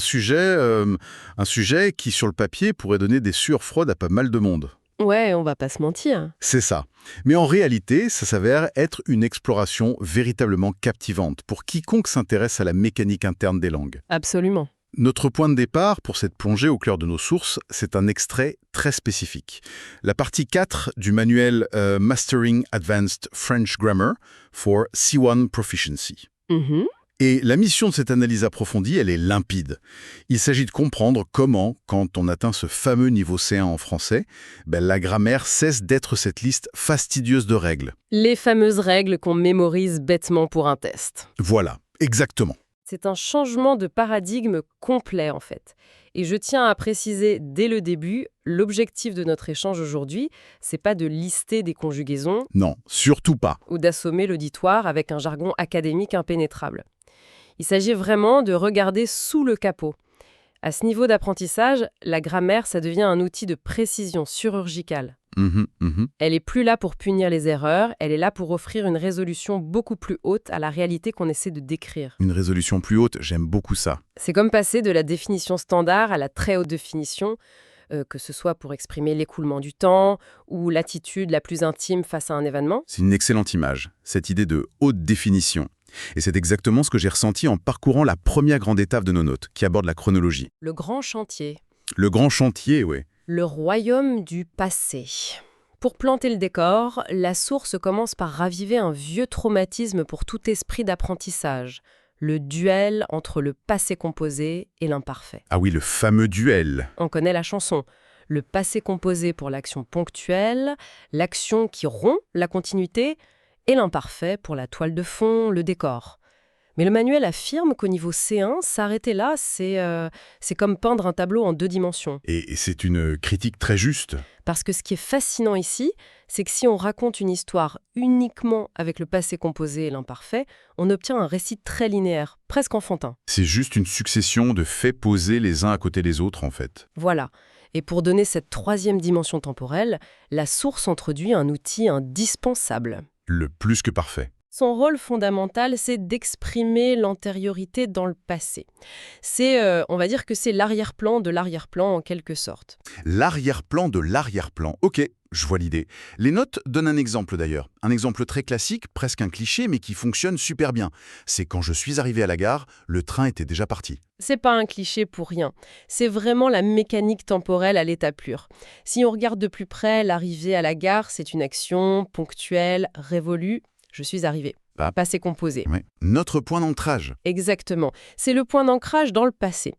sujet qui, sur le papier, pourrait donner des sueurs froides à pas mal de monde. Ouais, on va pas se mentir. C'est ça. Mais en réalité, ça s'avère être une exploration véritablement captivante pour quiconque s'intéresse à la mécanique interne des langues. Absolument. Notre point de départ pour cette plongée au cœur de nos sources, c'est un extrait très spécifique. La partie 4 du manuel Mastering Advanced French Grammar for C1 Proficiency. Et la mission de cette analyse approfondie, elle est limpide. Il s'agit de comprendre comment, quand on atteint ce fameux niveau C1 en français, la grammaire cesse d'être cette liste fastidieuse de règles. Les fameuses règles qu'on mémorise bêtement pour un test. Voilà, exactement. C'est un changement de paradigme complet en fait. Et je tiens à préciser dès le début, l'objectif de notre échange aujourd'hui, c'est pas de lister des conjugaisons. Non, surtout pas. Ou d'assommer l'auditoire avec un jargon académique impénétrable. Il s'agit vraiment de regarder sous le capot. À ce niveau d'apprentissage, la grammaire, ça devient un outil de précision chirurgicale. Elle est plus là pour punir les erreurs, elle est là pour offrir une résolution beaucoup plus haute à la réalité qu'on essaie de décrire. Une résolution plus haute, j'aime beaucoup ça. C'est comme passer de la définition standard à la très haute définition, que ce soit pour exprimer l'écoulement du temps ou l'attitude la plus intime face à un événement. C'est une excellente image, cette idée de haute définition. Et c'est exactement ce que j'ai ressenti en parcourant la première grande étape de nos notes, qui aborde la chronologie. Le grand chantier. Le grand chantier, oui. Le royaume du passé. Pour planter le décor, la source commence par raviver un vieux traumatisme pour tout esprit d'apprentissage. Le duel entre le passé composé et l'imparfait. Ah oui, le fameux duel. On connaît la chanson. Le passé composé pour l'action ponctuelle, l'action qui rompt la continuité, et l'imparfait pour la toile de fond, le décor. Mais le manuel affirme qu'au niveau C1, s'arrêter là, c'est comme peindre un tableau en 2 dimensions. Et c'est une critique très juste. Parce que ce qui est fascinant ici, c'est que si on raconte une histoire uniquement avec le passé composé et l'imparfait, on obtient un récit très linéaire, presque enfantin. C'est juste une succession de faits posés les uns à côté des autres, en fait. Voilà. Et pour donner cette 3e dimension temporelle, la source introduit un outil indispensable. Le plus que parfait. Son rôle fondamental, c'est d'exprimer l'antériorité dans le passé. On va dire que c'est l'arrière-plan de l'arrière-plan en quelque sorte. L'arrière-plan de l'arrière-plan. Ok, Je vois l'idée. Les notes donnent un exemple d'ailleurs. Un exemple très classique, presque un cliché, mais qui fonctionne super bien. C'est quand je suis arrivé à la gare, le train était déjà parti. C'est pas un cliché pour rien. C'est vraiment la mécanique temporelle à l'état pur. Si on regarde de plus près, l'arrivée à la gare, c'est une action ponctuelle, révolue. Je suis arrivé. Ah. Passé composé. Ouais. Notre point d'ancrage. Exactement. C'est le point d'ancrage dans le passé.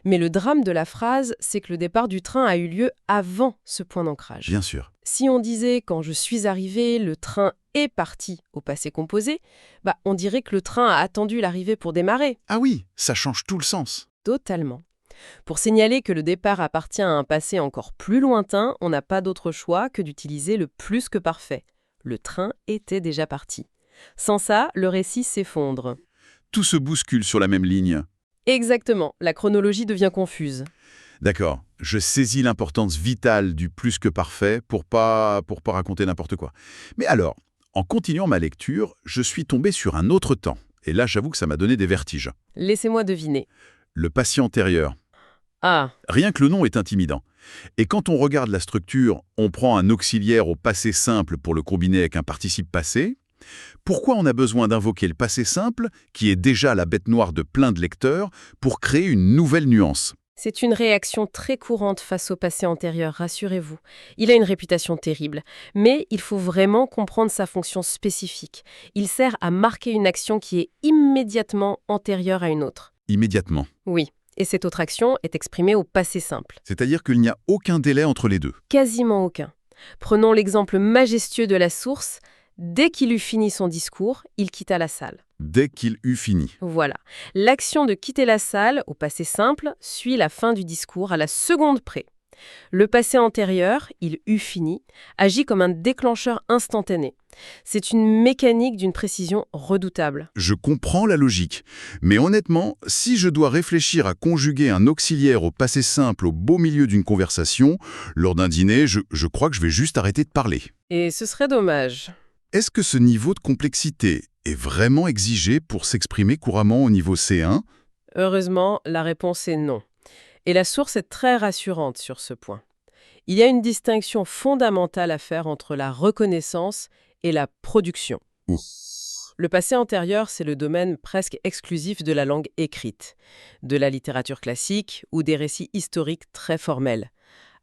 Mais le drame de la phrase, c'est que le départ du train a eu lieu avant ce point d'ancrage. Bien sûr. Si on disait « quand je suis arrivé, le train est parti » au passé composé, on dirait que le train a attendu l'arrivée pour démarrer. Ah oui, ça change tout le sens. Totalement. Pour signaler que le départ appartient à un passé encore plus lointain, on n'a pas d'autre choix que d'utiliser le plus que parfait. Le train était déjà parti. Sans ça, le récit s'effondre. Tout se bouscule sur la même ligne. Exactement, la chronologie devient confuse. D'accord, je saisis l'importance vitale du plus que parfait pour pas raconter n'importe quoi. Mais alors, en continuant ma lecture, je suis tombé sur un autre temps. Et là, j'avoue que ça m'a donné des vertiges. Laissez-moi deviner. Le passé antérieur. Ah, Rien que le nom est intimidant. Et quand on regarde la structure, on prend un auxiliaire au passé simple pour le combiner avec un participe passé. Pourquoi on a besoin d'invoquer le passé simple, qui est déjà la bête noire de plein de lecteurs, pour créer une nouvelle nuance ? c'est une réaction très courante face au passé antérieur, rassurez-vous. Il a une réputation terrible, mais il faut vraiment comprendre sa fonction spécifique. Il sert à marquer une action qui est immédiatement antérieure à une autre. Immédiatement. Oui, et cette autre action est exprimée au passé simple. C'est-à-dire qu'il n'y a aucun délai entre les deux. Quasiment aucun. Prenons l'exemple majestueux de la source. Dès qu'il eut fini son discours, il quitta la salle. Dès qu'il eut fini. Voilà. L'action de quitter la salle, au passé simple, suit la fin du discours à la seconde près. Le passé antérieur, il eut fini, agit comme un déclencheur instantané. C'est une mécanique d'une précision redoutable. Je comprends la logique. Mais honnêtement, si je dois réfléchir à conjuguer un auxiliaire au passé simple au beau milieu d'une conversation, lors d'un dîner, je crois que je vais juste arrêter de parler. Et ce serait dommage. Est-ce que ce niveau de complexité est vraiment exigé pour s'exprimer couramment au niveau C1 ? Heureusement, la réponse est non. Et la source est très rassurante sur ce point. Il y a une distinction fondamentale à faire entre la reconnaissance et la production. Le passé antérieur, c'est le domaine presque exclusif de la langue écrite, de la littérature classique ou des récits historiques très formels.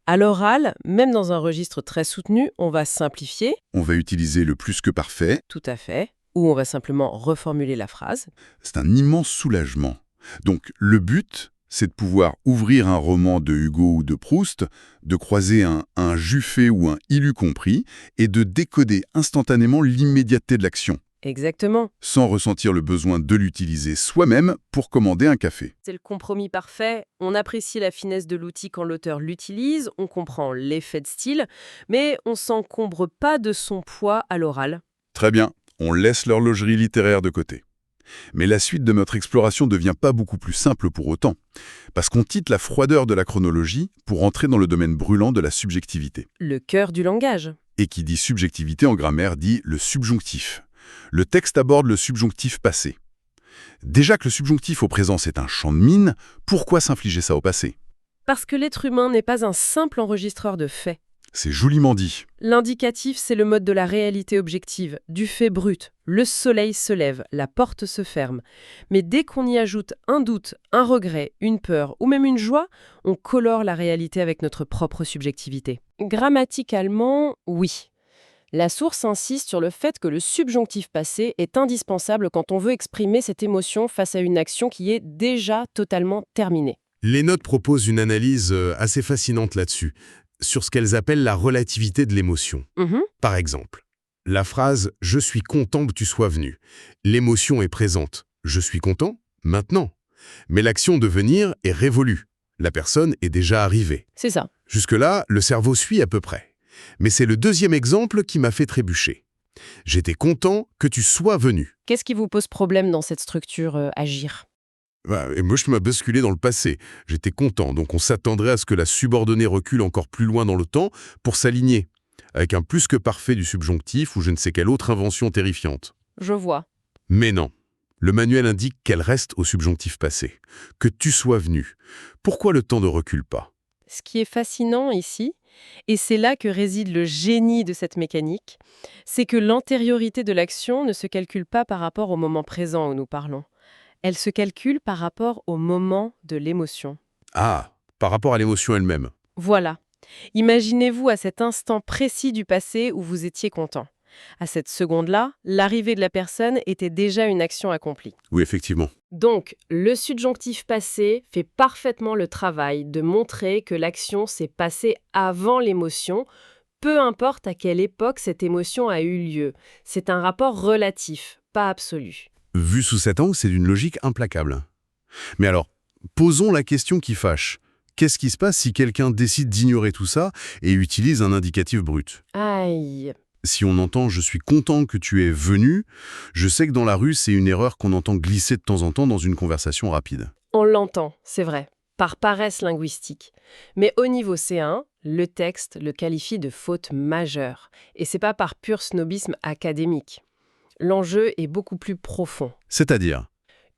À l'oral, même dans un registre très soutenu, on va simplifier. On va utiliser le plus que parfait. Tout à fait. Ou on va simplement reformuler la phrase. C'est un immense soulagement. Donc, le but, c'est de pouvoir ouvrir un roman de Hugo ou de Proust, de croiser un Juffé ou un Il eût compris, et de décoder instantanément l'immédiateté de l'action, Exactement. sans ressentir le besoin de l'utiliser soi-même pour commander un café. C'est le compromis parfait. On apprécie la finesse de l'outil quand l'auteur l'utilise, on comprend l'effet de style, mais on s'encombre pas de son poids à l'oral. Très bien, on laisse l'horlogerie littéraire de côté. Mais la suite de notre exploration ne devient pas beaucoup plus simple pour autant, parce qu'on quitte la froideur de la chronologie pour entrer dans le domaine brûlant de la subjectivité. Le cœur du langage. Et qui dit subjectivité en grammaire dit le subjonctif. Le texte aborde le subjonctif passé. Déjà que le subjonctif au présent c'est un champ de mine, pourquoi s'infliger ça au passé ? Parce que l'être humain n'est pas un simple enregistreur de faits. C'est joliment dit. L'indicatif, c'est le mode de la réalité objective, du fait brut. Le soleil se lève, la porte se ferme. Mais dès qu'on y ajoute un doute, un regret, une peur ou même une joie, on colore la réalité avec notre propre subjectivité. Grammaticalement, oui. La source insiste sur le fait que le subjonctif passé est indispensable quand on veut exprimer cette émotion face à une action qui est déjà totalement terminée. Les notes proposent une analyse assez fascinante là-dessus, sur ce qu'elles appellent la relativité de l'émotion. Par exemple, la phrase « Je suis content que tu sois venu ». L'émotion est présente. Je suis content maintenant. Mais l'action de venir est révolue. La personne est déjà arrivée. C'est ça. Jusque-là, le cerveau suit à peu près. Mais c'est le deuxième exemple qui m'a fait trébucher. J'étais content que tu sois venu. Qu'est-ce qui vous pose problème dans cette structure agir ? Et moi, je m'as basculé dans le passé. J'étais content, donc on s'attendrait à ce que la subordonnée recule encore plus loin dans le temps pour s'aligner, avec un plus que parfait du subjonctif ou je ne sais quelle autre invention terrifiante. Je vois. Mais non. Le manuel indique qu'elle reste au subjonctif passé. Que tu sois venu. Pourquoi le temps ne recule pas ? Ce qui est fascinant ici, Et c'est là que réside le génie de cette mécanique. C'est que l'antériorité de l'action ne se calcule pas par rapport au moment présent où nous parlons. Elle se calcule par rapport au moment de l'émotion. Ah, par rapport à l'émotion elle-même. Voilà. Imaginez-vous à cet instant précis du passé où vous étiez content. À cette seconde-là, l'arrivée de la personne était déjà une action accomplie. Oui, effectivement. Donc, le subjonctif passé fait parfaitement le travail de montrer que l'action s'est passée avant l'émotion, peu importe à quelle époque cette émotion a eu lieu. C'est un rapport relatif, pas absolu. Vu sous cet angle, c'est d'une logique implacable. Mais alors, posons la question qui fâche. Qu'est-ce qui se passe si quelqu'un décide d'ignorer tout ça et utilise un indicatif brut ? Aïe. Si on entend « je suis content que tu es venu », je sais que dans la rue, c'est une erreur qu'on entend glisser de temps en temps dans une conversation rapide. On l'entend, c'est vrai, par paresse linguistique. Mais au niveau C1, le texte le qualifie de faute majeure. Et c'est pas par pur snobisme académique. L'enjeu est beaucoup plus profond. C'est-à-dire ?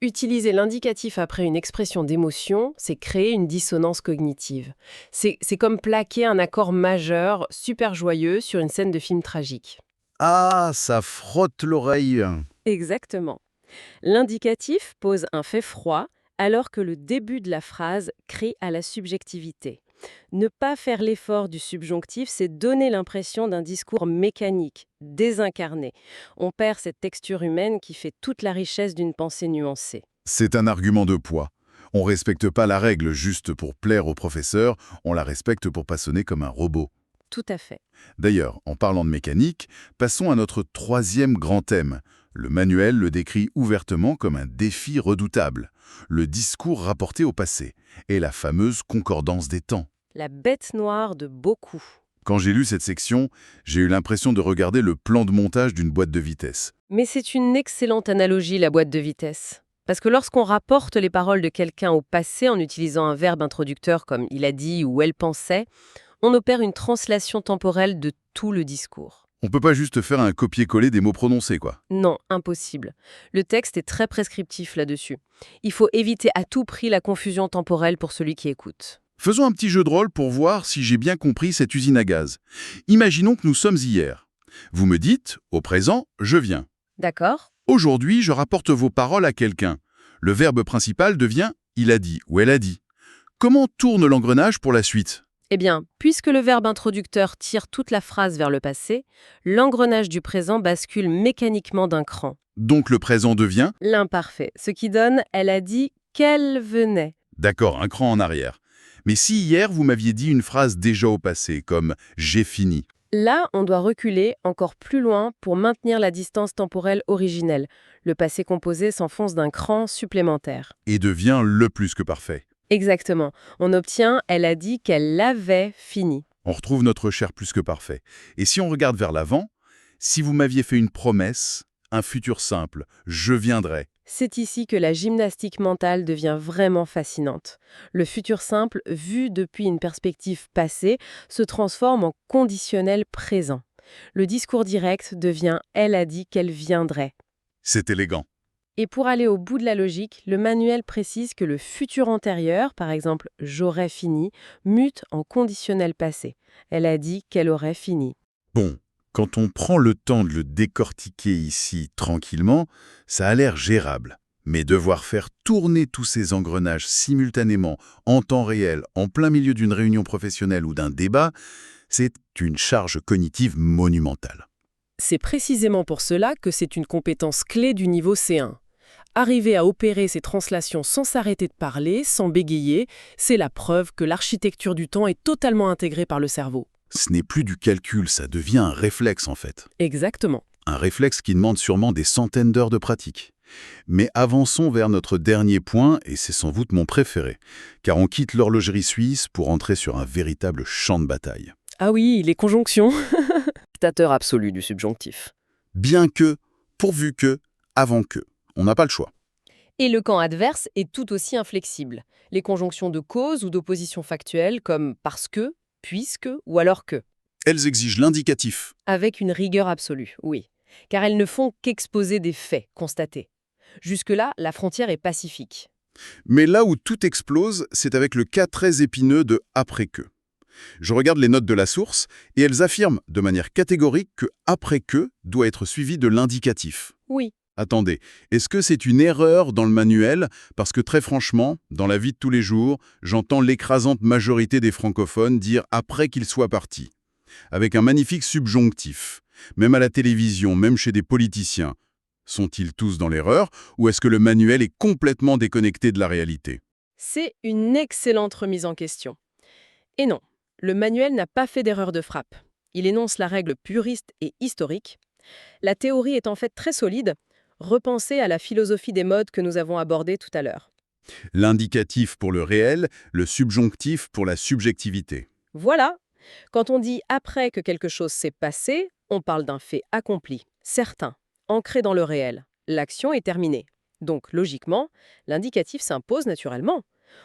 Utiliser l'indicatif après une expression d'émotion, c'est créer une dissonance cognitive. C'est comme plaquer un accord majeur super joyeux sur une scène de film tragique. Ah, ça frotte l'oreille. Exactement. L'indicatif pose un fait froid, alors que le début de la phrase crie à la subjectivité. Ne pas faire l'effort du subjonctif, c'est donner l'impression d'un discours mécanique, désincarné. On perd cette texture humaine qui fait toute la richesse d'une pensée nuancée. C'est un argument de poids. On respecte pas la règle juste pour plaire au professeur, on la respecte pour pas sonner comme un robot. Tout à fait. D'ailleurs, en parlant de mécanique, passons à notre troisième grand thème. Le manuel le décrit ouvertement comme un défi redoutable, le discours rapporté au passé, et la fameuse concordance des temps. La bête noire de beaucoup. Quand j'ai lu cette section, j'ai eu l'impression de regarder le plan de montage d'une boîte de vitesse. Mais c'est une excellente analogie, la boîte de vitesse. Parce que lorsqu'on rapporte les paroles de quelqu'un au passé en utilisant un verbe introducteur comme « il a dit » ou « elle pensait », on opère une translation temporelle de tout le discours. On peut pas juste faire un copier-coller des mots prononcés, quoi. Non, impossible. Le texte est très prescriptif là-dessus. Il faut éviter à tout prix la confusion temporelle pour celui qui écoute. Faisons un petit jeu de rôle pour voir si j'ai bien compris cette usine à gaz. Imaginons que nous sommes hier. Vous me dites, au présent, je viens. D'accord ? Aujourd'hui, je rapporte vos paroles à quelqu'un. Le verbe principal devient « il a dit » ou « elle a dit ». Comment tourne l'engrenage pour la suite ? Eh bien, puisque le verbe introducteur tire toute la phrase vers le passé, l'engrenage du présent bascule mécaniquement d'un cran. Donc le présent devient ? L'imparfait, ce qui donne « elle a dit qu'elle venait ». D'accord, un cran en arrière. Mais si hier vous m'aviez dit une phrase déjà au passé, comme « j'ai fini », Là, on doit reculer encore plus loin pour maintenir la distance temporelle originelle. Le passé composé s'enfonce d'un cran supplémentaire. et devient le plus que parfait. Exactement. On obtient « elle a dit qu'elle avait fini ». On retrouve notre cher plus que parfait. Et si on regarde vers l'avant, si vous m'aviez fait une promesse, un futur simple, je viendrai. C'est ici que la gymnastique mentale devient vraiment fascinante. Le futur simple, vu depuis une perspective passée, se transforme en conditionnel présent. Le discours direct devient « elle a dit qu'elle viendrait ». C'est élégant. Et pour aller au bout de la logique, le manuel précise que le futur antérieur, par exemple « j'aurais fini », mute en conditionnel passé. Elle a dit qu'elle aurait fini. Bon, quand on prend le temps de le décortiquer ici tranquillement, ça a l'air gérable. Mais devoir faire tourner tous ces engrenages simultanément, en temps réel, en plein milieu d'une réunion professionnelle ou d'un débat, c'est une charge cognitive monumentale. C'est précisément pour cela que c'est une compétence clé du niveau C1. Arriver à opérer ces translations sans s'arrêter de parler, sans bégayer, c'est la preuve que l'architecture du temps est totalement intégrée par le cerveau. Ce n'est plus du calcul, ça devient un réflexe en fait. Exactement. Un réflexe qui demande sûrement des centaines d'heures de pratique. Mais avançons vers notre dernier point, et c'est sans doute mon préféré, car on quitte l'horlogerie suisse pour entrer sur un véritable champ de bataille. Ah oui, les conjonctions. Dictateur absolu du subjonctif. Bien que, pourvu que, avant que. On n'a pas le choix. Et le camp adverse est tout aussi inflexible. Les conjonctions de cause ou d'opposition factuelle comme parce que, puisque ou alors que. Elles exigent l'indicatif. Avec une rigueur absolue, oui. Car elles ne font qu'exposer des faits constatés. Jusque-là, la frontière est pacifique. Mais là où tout explose, c'est avec le cas très épineux de « après que ». Je regarde les notes de la source et elles affirment de manière catégorique que « après que » doit être suivi de l'indicatif. Oui. Attendez, est-ce que c'est une erreur dans le manuel? Parce que très franchement, dans la vie de tous les jours, j'entends l'écrasante majorité des francophones dire « après qu'il soit parti », avec un magnifique subjonctif. Même à la télévision, même chez des politiciens. Sont-ils tous dans l'erreur ou est-ce que le manuel est complètement déconnecté de la réalité? C'est une excellente remise en question. Et non, le manuel n'a pas fait d'erreur de frappe. Il énonce la règle puriste et historique. La théorie est en fait très solide. Repensez à la philosophie des modes que nous avons abordée tout à l'heure. L'indicatif pour le réel, le subjonctif pour la subjectivité. Voilà. Quand on dit après que quelque chose s'est passé, on parle d'un fait accompli, certain, ancré dans le réel. L'action est terminée. Donc, logiquement, l'indicatif s'impose naturellement.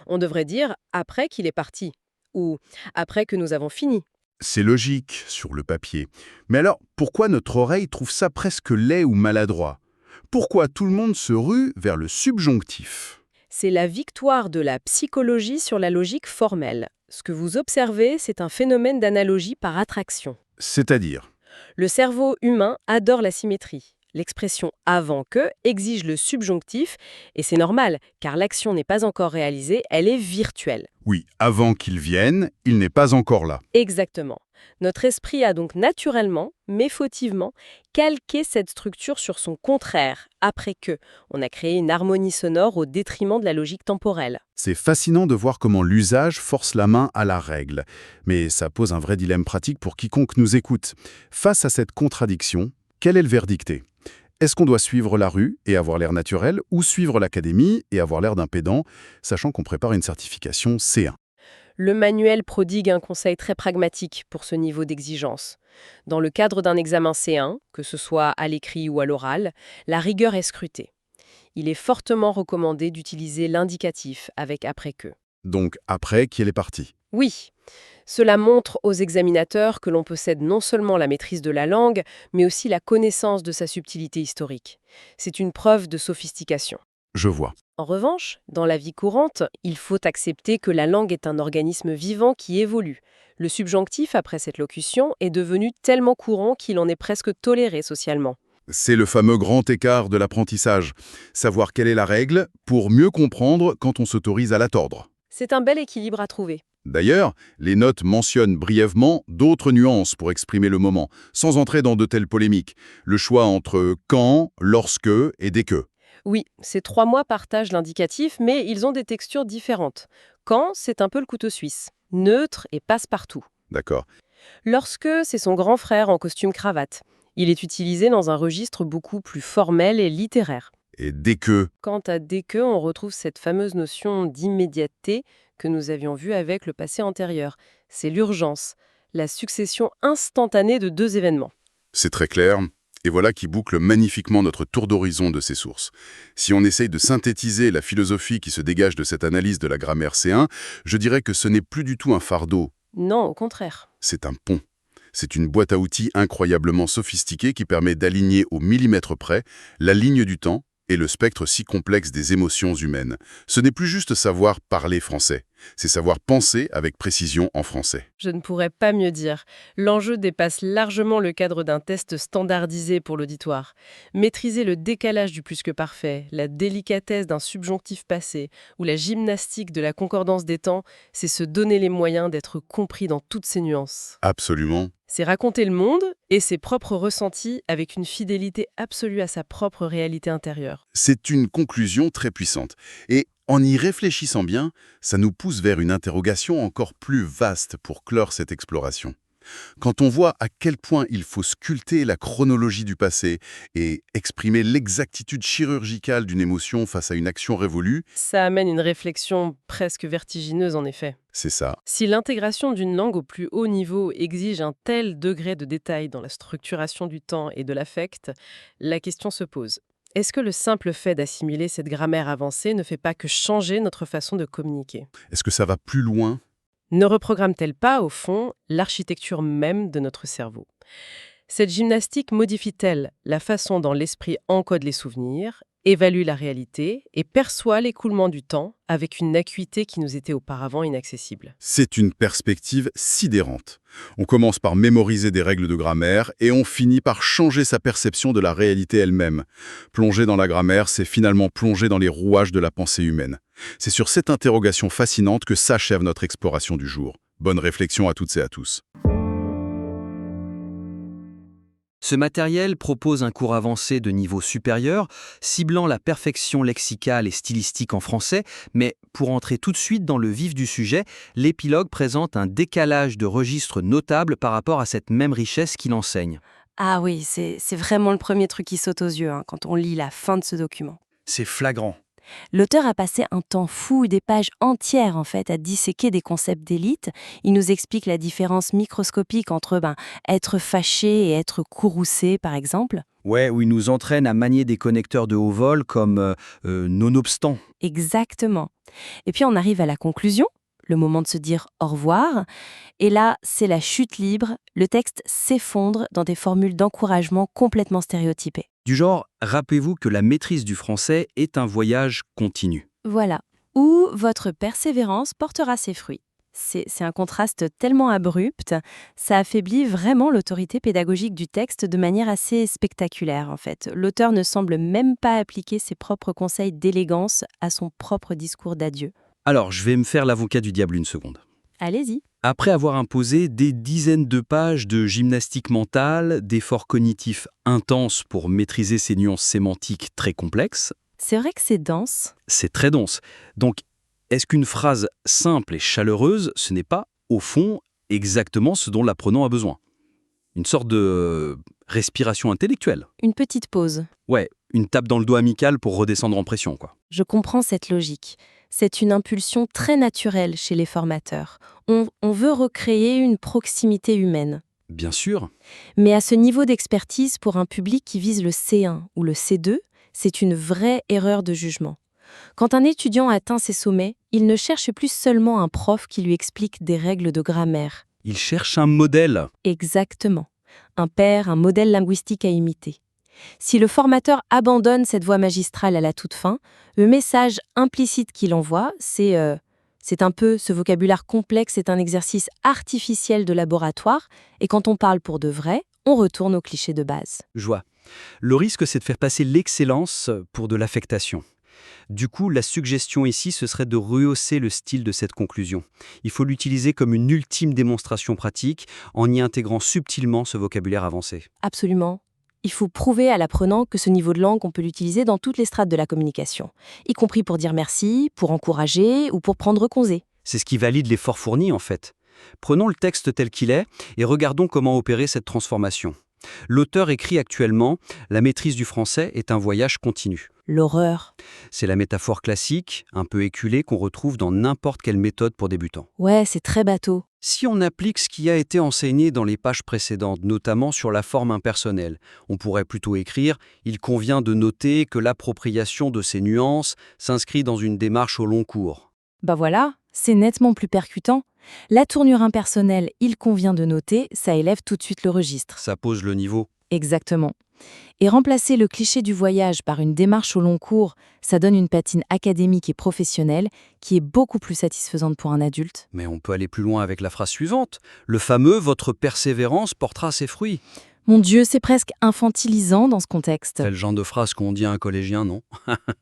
On devrait dire après qu'il est parti ou après que nous avons fini. C'est logique sur le papier. Mais alors, pourquoi notre oreille trouve ça presque laid ou maladroit? Pourquoi tout le monde se rue vers le subjonctif? C'est la victoire de la psychologie sur la logique formelle. Ce que vous observez, c'est un phénomène d'analogie par attraction. C'est-à-dire? Le cerveau humain adore la symétrie. L'expression « avant que » exige le subjonctif, et c'est normal, car l'action n'est pas encore réalisée, elle est virtuelle. Oui, avant qu'il vienne, il n'est pas encore là. Exactement. Notre esprit a donc naturellement, mais fautivement, calqué cette structure sur son contraire, après que. On a créé une harmonie sonore au détriment de la logique temporelle. C'est fascinant de voir comment l'usage force la main à la règle. Mais ça pose un vrai dilemme pratique pour quiconque nous écoute. Face à cette contradiction, quel est le verdicté? Est-ce qu'on doit suivre la rue et avoir l'air naturel ou suivre l'académie et avoir l'air d'un pédant, sachant qu'on prépare une certification C1? Le manuel prodigue un conseil très pragmatique pour ce niveau d'exigence. Dans le cadre d'un examen C1, que ce soit à l'écrit ou à l'oral, la rigueur est scrutée. Il est fortement recommandé d'utiliser l'indicatif avec après que. Donc après qu'il est parti. Oui, cela montre aux examinateurs que l'on possède non seulement la maîtrise de la langue, mais aussi la connaissance de sa subtilité historique. C'est une preuve de sophistication. Je vois. En revanche, dans la vie courante, il faut accepter que la langue est un organisme vivant qui évolue. Le subjonctif, après cette locution, est devenu tellement courant qu'il en est presque toléré socialement. C'est le fameux grand écart de l'apprentissage. Savoir quelle est la règle pour mieux comprendre quand on s'autorise à la tordre. C'est un bel équilibre à trouver. D'ailleurs, les notes mentionnent brièvement d'autres nuances pour exprimer le moment, sans entrer dans de telles polémiques. Le choix entre quand, lorsque et dès que. Oui, ces 3 mois partagent l'indicatif, mais ils ont des textures différentes. Quand, c'est un peu le couteau suisse, neutre et passe-partout. D'accord. Lorsque, c'est son grand frère en costume-cravate. Il est utilisé dans un registre beaucoup plus formel et littéraire. Et dès que. Quant à dès que, on retrouve cette fameuse notion d'immédiateté que nous avions vue avec le passé antérieur. C'est l'urgence, la succession instantanée de 2 événements. C'est très clair. Et voilà qui boucle magnifiquement notre tour d'horizon de ces sources. Si on essaye de synthétiser la philosophie qui se dégage de cette analyse de la grammaire C1, je dirais que ce n'est plus du tout un fardeau. Non, au contraire. C'est un pont. C'est une boîte à outils incroyablement sophistiquée qui permet d'aligner au millimètre près la ligne du temps et le spectre si complexe des émotions humaines. Ce n'est plus juste savoir parler français, c'est savoir penser avec précision en français. Je ne pourrais pas mieux dire. L'enjeu dépasse largement le cadre d'un test standardisé pour l'auditoire. Maîtriser le décalage du plus que parfait, la délicatesse d'un subjonctif passé ou la gymnastique de la concordance des temps, c'est se donner les moyens d'être compris dans toutes ses nuances. Absolument. C'est raconter le monde et ses propres ressentis avec une fidélité absolue à sa propre réalité intérieure. C'est une conclusion très puissante. Et en y réfléchissant bien, ça nous pousse vers une interrogation encore plus vaste pour clore cette exploration. Quand on voit à quel point il faut sculpter la chronologie du passé et exprimer l'exactitude chirurgicale d'une émotion face à une action révolue, ça amène une réflexion presque vertigineuse en effet. C'est ça. Si l'intégration d'une langue au plus haut niveau exige un tel degré de détail dans la structuration du temps et de l'affect, la question se pose. Est-ce que le simple fait d'assimiler cette grammaire avancée ne fait pas que changer notre façon de communiquer? Est-ce que ça va plus loin? Ne reprogramme-t-elle pas, au fond, l'architecture même de notre cerveau? Cette gymnastique modifie-t-elle la façon dont l'esprit encode les souvenirs évalue la réalité et perçoit l'écoulement du temps avec une acuité qui nous était auparavant inaccessible. C'est une perspective sidérante. On commence par mémoriser des règles de grammaire et on finit par changer sa perception de la réalité elle-même. Plonger dans la grammaire, c'est finalement plonger dans les rouages de la pensée humaine. C'est sur cette interrogation fascinante que s'achève notre exploration du jour. Bonne réflexion à toutes et à tous. Ce matériel propose un cours avancé de niveau supérieur, ciblant la perfection lexicale et stylistique en français, mais pour entrer tout de suite dans le vif du sujet, l'épilogue présente un décalage de registres notable par rapport à cette même richesse qu'il enseigne. Ah oui, c'est vraiment le premier truc qui saute aux yeux quand on lit la fin de ce document. C'est flagrant. L'auteur a passé un temps fou, des pages entières en fait, à disséquer des concepts d'élite. Il nous explique la différence microscopique entre être fâché et être courroucé, par exemple. Ouais, où il nous entraîne à manier des connecteurs de haut vol comme nonobstant. Exactement. Et puis on arrive à la conclusion, le moment de se dire au revoir. Et là, c'est la chute libre. Le texte s'effondre dans des formules d'encouragement complètement stéréotypées. Du genre, rappelez-vous que la maîtrise du français est un voyage continu. Voilà. Où votre persévérance portera ses fruits. C'est un contraste tellement abrupt, ça affaiblit vraiment l'autorité pédagogique du texte de manière assez spectaculaire en fait. L'auteur ne semble même pas appliquer ses propres conseils d'élégance à son propre discours d'adieu. Alors, je vais me faire l'avocat du diable une seconde. Allez-y. Après avoir imposé des dizaines de pages de gymnastique mentale, d'efforts cognitifs intenses pour maîtriser ces nuances sémantiques très complexes, C'est vrai que c'est dense. c'est très dense. Donc, est-ce qu'une phrase simple et chaleureuse, ce n'est pas, au fond, exactement ce dont l'apprenant a besoin? Une sorte de respiration intellectuelle. Une petite pause. Ouais, une tape dans le dos amicale pour redescendre en pression, quoi. Je comprends cette logique. C'est une impulsion très naturelle chez les formateurs. On veut recréer une proximité humaine. Bien sûr. Mais à ce niveau d'expertise pour un public qui vise le C1 ou le C2, c'est une vraie erreur de jugement. Quand un étudiant atteint ses sommets, il ne cherche plus seulement un prof qui lui explique des règles de grammaire. Il cherche un modèle. Exactement. Un père, un modèle linguistique à imiter. Si le formateur abandonne cette voie magistrale à la toute fin, le message implicite qu'il envoie, c'est un peu ce vocabulaire complexe est un exercice artificiel de laboratoire, et quand on parle pour de vrai, on retourne aux clichés de base. Je vois. Le risque, c'est de faire passer l'excellence pour de l'affectation. Du coup, la suggestion ici, ce serait de rehausser le style de cette conclusion. Il faut l'utiliser comme une ultime démonstration pratique, en y intégrant subtilement ce vocabulaire avancé. Absolument. Il faut prouver à l'apprenant que ce niveau de langue, on peut l'utiliser dans toutes les strates de la communication, y compris pour dire merci, pour encourager ou pour prendre congé. C'est ce qui valide l'effort fourni, en fait. Prenons le texte tel qu'il est et regardons comment opérer cette transformation. L'auteur écrit actuellement « La maîtrise du français est un voyage continu ». L'horreur. C'est la métaphore classique, un peu éculée, qu'on retrouve dans n'importe quelle méthode pour débutants. Ouais, c'est très bateau. Si on applique ce qui a été enseigné dans les pages précédentes, notamment sur la forme impersonnelle, on pourrait plutôt écrire « Il convient de noter que l'appropriation de ces nuances s'inscrit dans une démarche au long cours ». Bah voilà, c'est nettement plus percutant. La tournure impersonnelle, il convient de noter, ça élève tout de suite le registre. Ça pose le niveau. Exactement. Et remplacer le cliché du voyage par une démarche au long cours, ça donne une patine académique et professionnelle qui est beaucoup plus satisfaisante pour un adulte. Mais on peut aller plus loin avec la phrase suivante. Le fameux « Votre persévérance portera ses fruits ». Mon Dieu, c'est presque infantilisant dans ce contexte. C'est le genre de phrase qu'on dit à un collégien, non?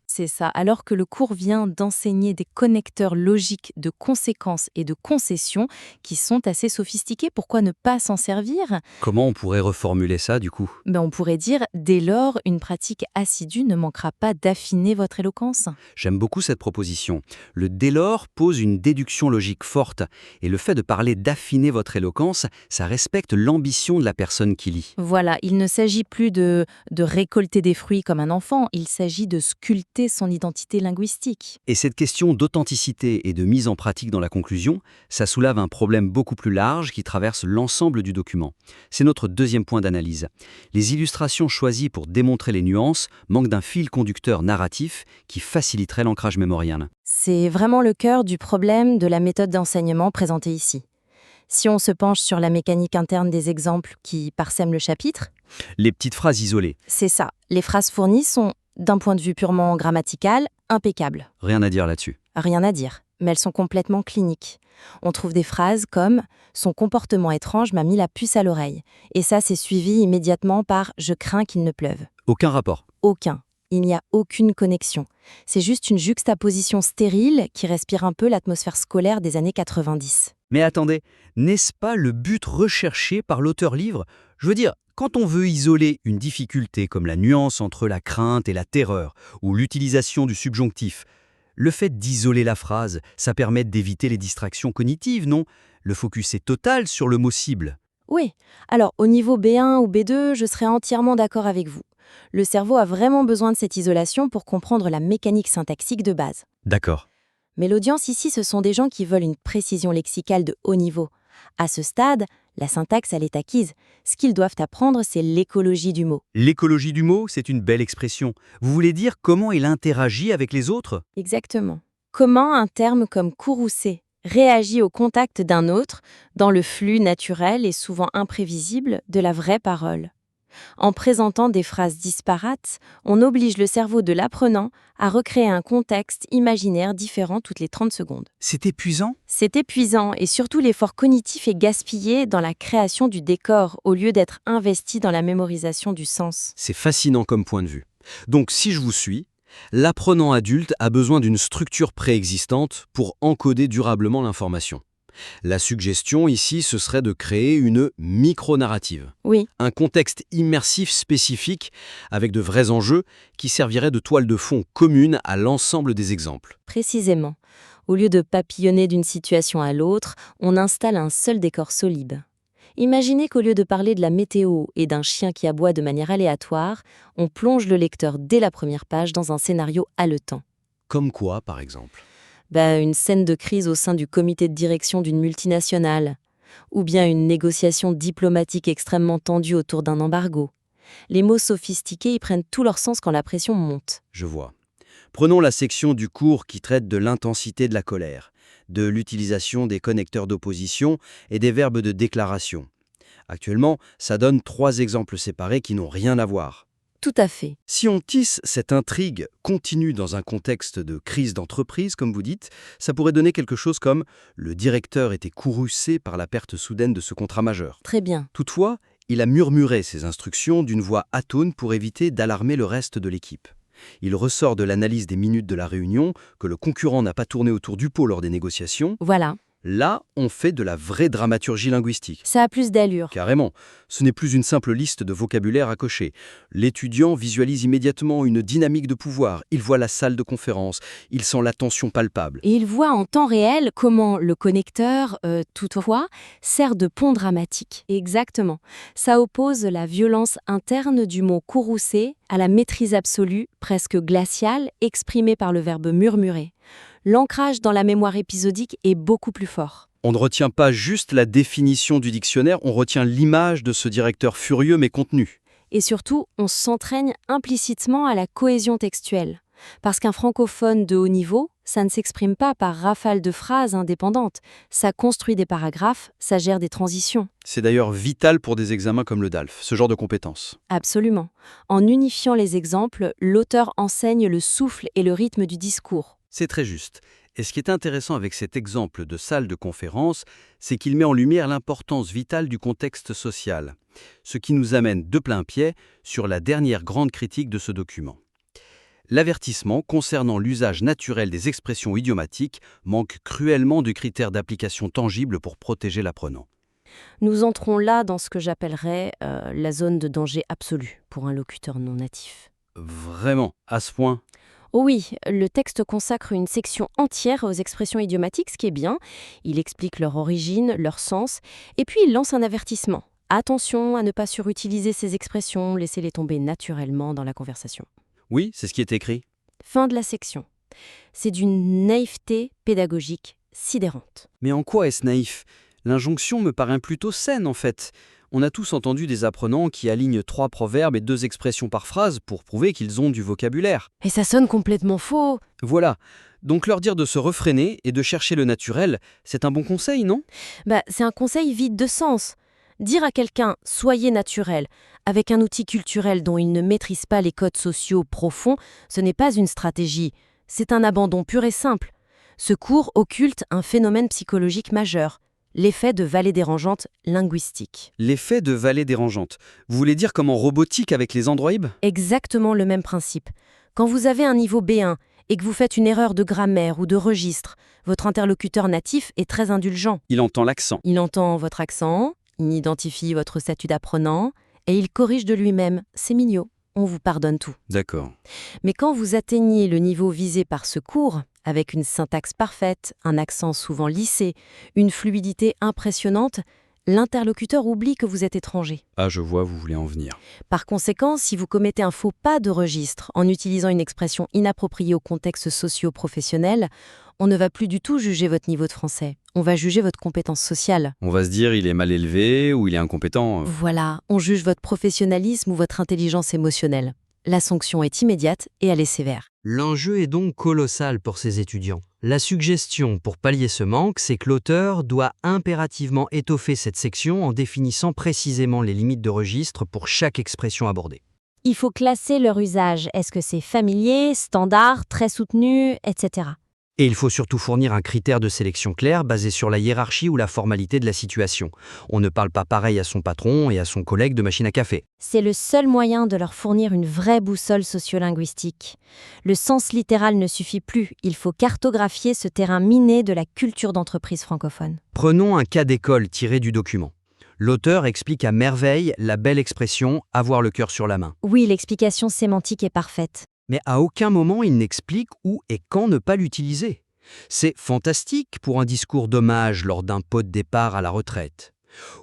C'est ça, alors que le cours vient d'enseigner des connecteurs logiques de conséquences et de concessions qui sont assez sophistiqués, pourquoi ne pas s'en servir? Comment on pourrait reformuler ça, du coup? On pourrait dire, dès lors, une pratique assidue ne manquera pas d'affiner votre éloquence. J'aime beaucoup cette proposition. Le dès lors pose une déduction logique forte, et le fait de parler d'affiner votre éloquence, ça respecte l'ambition de la personne qui lit. Voilà, il ne s'agit plus de récolter des fruits comme un enfant, il s'agit de sculpter son identité linguistique. Et cette question d'authenticité et de mise en pratique dans la conclusion, ça soulève un problème beaucoup plus large qui traverse l'ensemble du document. C'est notre deuxième point d'analyse. Les illustrations choisies pour démontrer les nuances manquent d'un fil conducteur narratif qui faciliterait l'ancrage mémorial. C'est vraiment le cœur du problème de la méthode d'enseignement présentée ici. Si on se penche sur la mécanique interne des exemples qui parsèment le chapitre, Les petites phrases isolées. c'est ça. Les phrases fournies sont D'un point de vue purement grammatical, impeccable. Rien à dire là-dessus. Rien à dire, mais elles sont complètement cliniques. On trouve des phrases comme « Son comportement étrange m'a mis la puce à l'oreille ». Et ça, c'est suivi immédiatement par « Je crains qu'il ne pleuve ». Aucun rapport. Aucun. Il n'y a aucune connexion. C'est juste une juxtaposition stérile qui respire un peu l'atmosphère scolaire des années 90. Mais attendez, n'est-ce pas le but recherché par l'auteur-livre? Je veux dire, quand on veut isoler une difficulté comme la nuance entre la crainte et la terreur, ou l'utilisation du subjonctif, le fait d'isoler la phrase, ça permet d'éviter les distractions cognitives, non? Le focus est total sur le mot cible. Oui, alors au niveau B1 ou B2, je serais entièrement d'accord avec vous. Le cerveau a vraiment besoin de cette isolation pour comprendre la mécanique syntaxique de base. D'accord. Mais l'audience ici, ce sont des gens qui veulent une précision lexicale de haut niveau. À ce stade, la syntaxe, elle est acquise. Ce qu'ils doivent apprendre, c'est l'écologie du mot. L'écologie du mot, c'est une belle expression. Vous voulez dire comment il interagit avec les autres? Exactement. Comment un terme comme courroucé réagit au contact d'un autre dans le flux naturel et souvent imprévisible de la vraie parole. En présentant des phrases disparates, on oblige le cerveau de l'apprenant à recréer un contexte imaginaire différent toutes les 30 secondes. C'est épuisant? C'est épuisant et surtout l'effort cognitif est gaspillé dans la création du décor au lieu d'être investi dans la mémorisation du sens. C'est fascinant comme point de vue. Donc si je vous suis, l'apprenant adulte a besoin d'une structure préexistante pour encoder durablement l'information. La suggestion ici, ce serait de créer une micro-narrative. Oui, Un contexte immersif spécifique avec de vrais enjeux qui servirait de toile de fond commune à l'ensemble des exemples. précisément. Au lieu de papillonner d'une situation à l'autre, on installe un seul décor solide. Imaginez qu'au lieu de parler de la météo et d'un chien qui aboie de manière aléatoire, on plonge le lecteur dès la première page dans un scénario haletant. Comme quoi, par exemple? Une scène de crise au sein du comité de direction d'une multinationale, ou bien une négociation diplomatique extrêmement tendue autour d'un embargo. Les mots sophistiqués y prennent tout leur sens quand la pression monte. Je vois. Prenons la section du cours qui traite de l'intensité de la colère, de l'utilisation des connecteurs d'opposition et des verbes de déclaration. Actuellement, ça donne 3 exemples séparés qui n'ont rien à voir. Tout à fait. Si on tisse cette intrigue continue dans un contexte de crise d'entreprise, comme vous dites, ça pourrait donner quelque chose comme « le directeur était courroucé par la perte soudaine de ce contrat majeur ». Très bien. Toutefois, il a murmuré ses instructions d'une voix atone pour éviter d'alarmer le reste de l'équipe. Il ressort de l'analyse des minutes de la réunion que le concurrent n'a pas tourné autour du pot lors des négociations. Voilà. Là, on fait de la vraie dramaturgie linguistique. Ça a plus d'allure. Carrément, ce n'est plus une simple liste de vocabulaire à cocher. L'étudiant visualise immédiatement une dynamique de pouvoir, il voit la salle de conférence, il sent la tension palpable. Et il voit en temps réel comment le connecteur, toutefois, sert de pont dramatique. Exactement. Ça oppose la violence interne du mot courroucé à la maîtrise absolue, presque glaciale, exprimée par le verbe murmurer. L'ancrage dans la mémoire épisodique est beaucoup plus fort. On ne retient pas juste la définition du dictionnaire, on retient l'image de ce directeur furieux mais contenu. Et surtout, on s'entraîne implicitement à la cohésion textuelle. Parce qu'un francophone de haut niveau, ça ne s'exprime pas par rafale de phrases indépendantes. Ça construit des paragraphes, ça gère des transitions. C'est d'ailleurs vital pour des examens comme le DALF, ce genre de compétences. Absolument. En unifiant les exemples, l'auteur enseigne le souffle et le rythme du discours. C'est très juste. Et ce qui est intéressant avec cet exemple de salle de conférence, c'est qu'il met en lumière l'importance vitale du contexte social. Ce qui nous amène de plein pied sur la dernière grande critique de ce document. L'avertissement concernant l'usage naturel des expressions idiomatiques manque cruellement de critères d'application tangibles pour protéger l'apprenant. Nous entrons là dans ce que j'appellerais la zone de danger absolu pour un locuteur non natif. Vraiment, à ce point? Oh oui, le texte consacre une section entière aux expressions idiomatiques, ce qui est bien. Il explique leur origine, leur sens, et puis il lance un avertissement. Attention à ne pas surutiliser ces expressions, laissez-les tomber naturellement dans la conversation. Oui, c'est ce qui est écrit. Fin de la section. C'est d'une naïveté pédagogique sidérante. Mais en quoi est-ce naïf? L'injonction me paraît plutôt saine en fait. On a tous entendu des apprenants qui alignent 3 proverbes et 2 expressions par phrase pour prouver qu'ils ont du vocabulaire. Et ça sonne complètement faux. Voilà. Donc leur dire de se refréner et de chercher le naturel, c'est un bon conseil, non? C'est un conseil vide de sens. Dire à quelqu'un « soyez naturel » avec un outil culturel dont il ne maîtrise pas les codes sociaux profonds, ce n'est pas une stratégie, c'est un abandon pur et simple. Ce cours occulte un phénomène psychologique majeur, l'effet de vallée dérangeante linguistique. L'effet de vallée dérangeante. Vous voulez dire comme en robotique avec les androïdes? Exactement le même principe. Quand vous avez un niveau B1 et que vous faites une erreur de grammaire ou de registre, votre interlocuteur natif est très indulgent. Il entend l'accent. Il entend votre accent, il identifie votre statut d'apprenant et il corrige de lui-même. C'est mignon, on vous pardonne tout. D'accord. Mais quand vous atteignez le niveau visé par ce cours, avec une syntaxe parfaite, un accent souvent lissé, une fluidité impressionnante, l'interlocuteur oublie que vous êtes étranger. Ah, je vois, vous voulez en venir. Par conséquent, si vous commettez un faux pas de registre en utilisant une expression inappropriée au contexte socio-professionnel, on ne va plus du tout juger votre niveau de français. On va juger votre compétence sociale. On va se dire il est mal élevé ou il est incompétent. Voilà, on juge votre professionnalisme ou votre intelligence émotionnelle. La sanction est immédiate et elle est sévère. L'enjeu est donc colossal pour ces étudiants. La suggestion pour pallier ce manque, c'est que l'auteur doit impérativement étoffer cette section en définissant précisément les limites de registre pour chaque expression abordée. Il faut classer leur usage. Est-ce que c'est familier, standard, très soutenu, etc. Et il faut surtout fournir un critère de sélection clair basé sur la hiérarchie ou la formalité de la situation. On ne parle pas pareil à son patron et à son collègue de machine à café. C'est le seul moyen de leur fournir une vraie boussole sociolinguistique. Le sens littéral ne suffit plus, il faut cartographier ce terrain miné de la culture d'entreprise francophone. Prenons un cas d'école tiré du document. L'auteur explique à merveille la belle expression « avoir le cœur sur la main ». Oui, l'explication sémantique est parfaite. Mais à aucun moment il n'explique où et quand ne pas l'utiliser. C'est fantastique pour un discours d'hommage lors d'un pot de départ à la retraite,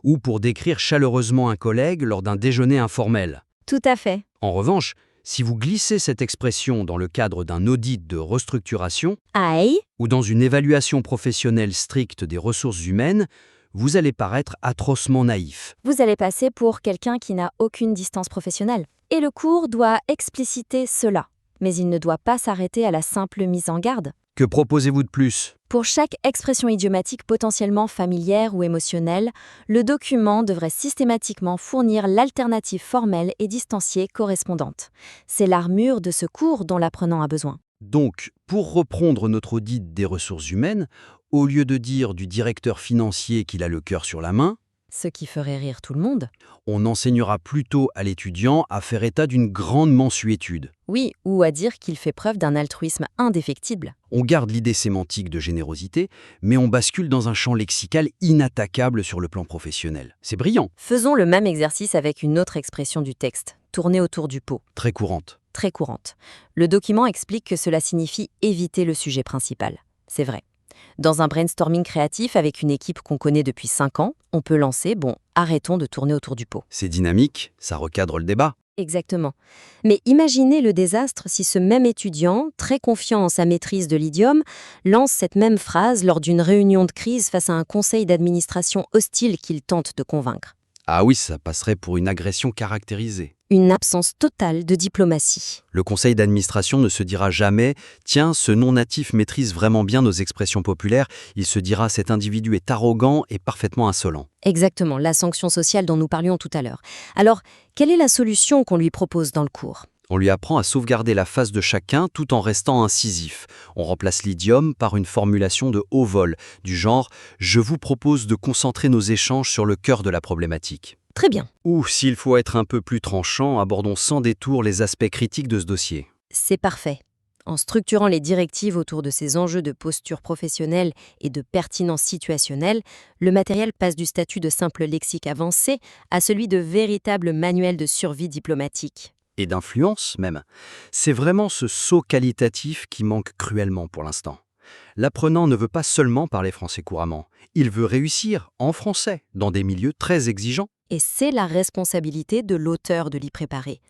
ou pour décrire chaleureusement un collègue lors d'un déjeuner informel. Tout à fait. En revanche, si vous glissez cette expression dans le cadre d'un audit de restructuration Aïe. ou dans une évaluation professionnelle stricte des ressources humaines, vous allez paraître atrocement naïf. Vous allez passer pour quelqu'un qui n'a aucune distance professionnelle. Et le cours doit expliciter cela. Mais il ne doit pas s'arrêter à la simple mise en garde. Que proposez-vous de plus? Pour chaque expression idiomatique potentiellement familière ou émotionnelle, le document devrait systématiquement fournir l'alternative formelle et distanciée correspondante. C'est l'armure de ce cours dont l'apprenant a besoin. Donc, pour reprendre notre audit des ressources humaines, au lieu de dire du directeur financier qu'il a le cœur sur la main, Ce qui ferait rire tout le monde. on enseignera plutôt à l'étudiant à faire état d'une grande mansuétude. Oui, ou à dire qu'il fait preuve d'un altruisme indéfectible. On garde l'idée sémantique de générosité, mais on bascule dans un champ lexical inattaquable sur le plan professionnel. C'est brillant, Faisons le même exercice avec une autre expression du texte, tournée autour du pot, très courante. très courante. Le document explique que cela signifie éviter le sujet principal. C'est vrai. Dans un brainstorming créatif avec une équipe qu'on connaît depuis 5 ans, on peut lancer « arrêtons de tourner autour du pot ». C'est dynamique, ça recadre le débat. Exactement. Mais imaginez le désastre si ce même étudiant, très confiant en sa maîtrise de l'idiome, lance cette même phrase lors d'une réunion de crise face à un conseil d'administration hostile qu'il tente de convaincre. Ah oui, ça passerait pour une agression caractérisée. Une absence totale de diplomatie. Le conseil d'administration ne se dira jamais « Tiens, ce non-natif maîtrise vraiment bien nos expressions populaires », il se dira « Cet individu est arrogant et parfaitement insolent ». Exactement, la sanction sociale dont nous parlions tout à l'heure. Alors, quelle est la solution qu'on lui propose dans le cours ? On lui apprend à sauvegarder la face de chacun tout en restant incisif. On remplace l'idiome par une formulation de haut vol, du genre « Je vous propose de concentrer nos échanges sur le cœur de la problématique ». Très bien. Ou, s'il faut être un peu plus tranchant, abordons sans détour les aspects critiques de ce dossier. C'est parfait. En structurant les directives autour de ces enjeux de posture professionnelle et de pertinence situationnelle, le matériel passe du statut de simple lexique avancé à celui de véritable manuel de survie diplomatique. Et d'influence même. C'est vraiment ce saut qualitatif qui manque cruellement pour l'instant. L'apprenant ne veut pas seulement parler français couramment, il veut réussir en français, dans des milieux très exigeants. Et c'est la responsabilité de l'auteur de l'y préparer.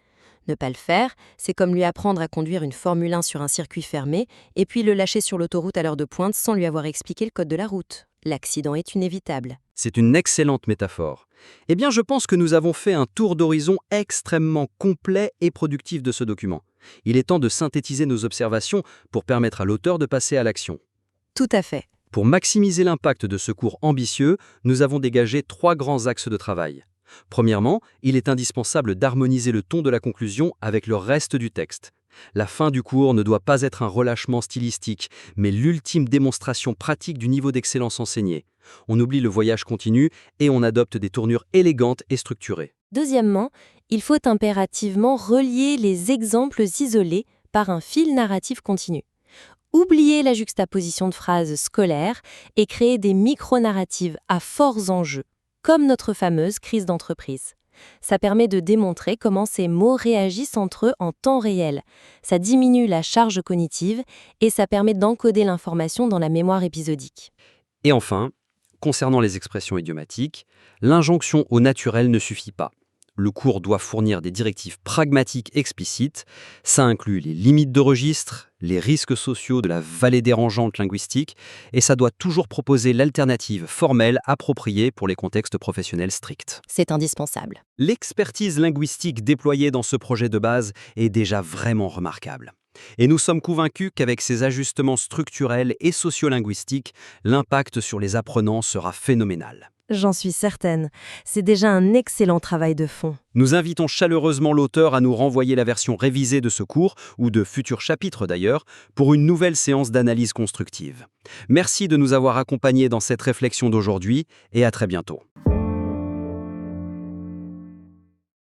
Ne pas le faire, c'est comme lui apprendre à conduire une Formule 1 sur un circuit fermé et puis le lâcher sur l'autoroute à l'heure de pointe sans lui avoir expliqué le code de la route. L'accident est inévitable. C'est une excellente métaphore. Eh bien, je pense que nous avons fait un tour d'horizon extrêmement complet et productif de ce document. Il est temps de synthétiser nos observations pour permettre à l'auteur de passer à l'action. Tout à fait. Pour maximiser l'impact de ce cours ambitieux, nous avons dégagé 3 grands axes de travail. Premièrement, il est indispensable d'harmoniser le ton de la conclusion avec le reste du texte. La fin du cours ne doit pas être un relâchement stylistique, mais l'ultime démonstration pratique du niveau d'excellence enseigné. On oublie le voyage continu et on adopte des tournures élégantes et structurées. Deuxièmement, il faut impérativement relier les exemples isolés par un fil narratif continu. Oublier la juxtaposition de phrases scolaires et créer des micro-narratives à forts enjeux, comme notre fameuse crise d'entreprise. Ça permet de démontrer comment ces mots réagissent entre eux en temps réel. Ça diminue la charge cognitive et ça permet d'encoder l'information dans la mémoire épisodique. Et enfin, concernant les expressions idiomatiques, l'injonction au naturel ne suffit pas. Le cours doit fournir des directives pragmatiques explicites. Ça inclut les limites de registre, les risques sociaux de la vallée dérangeante linguistique, et ça doit toujours proposer l'alternative formelle appropriée pour les contextes professionnels stricts. C'est indispensable. L'expertise linguistique déployée dans ce projet de base est déjà vraiment remarquable. Et nous sommes convaincus qu'avec ces ajustements structurels et sociolinguistiques, l'impact sur les apprenants sera phénoménal. J'en suis certaine. C'est déjà un excellent travail de fond. Nous invitons chaleureusement l'auteur à nous renvoyer la version révisée de ce cours, ou de futurs chapitres d'ailleurs, pour une nouvelle séance d'analyse constructive. Merci de nous avoir accompagnés dans cette réflexion d'aujourd'hui, et à très bientôt.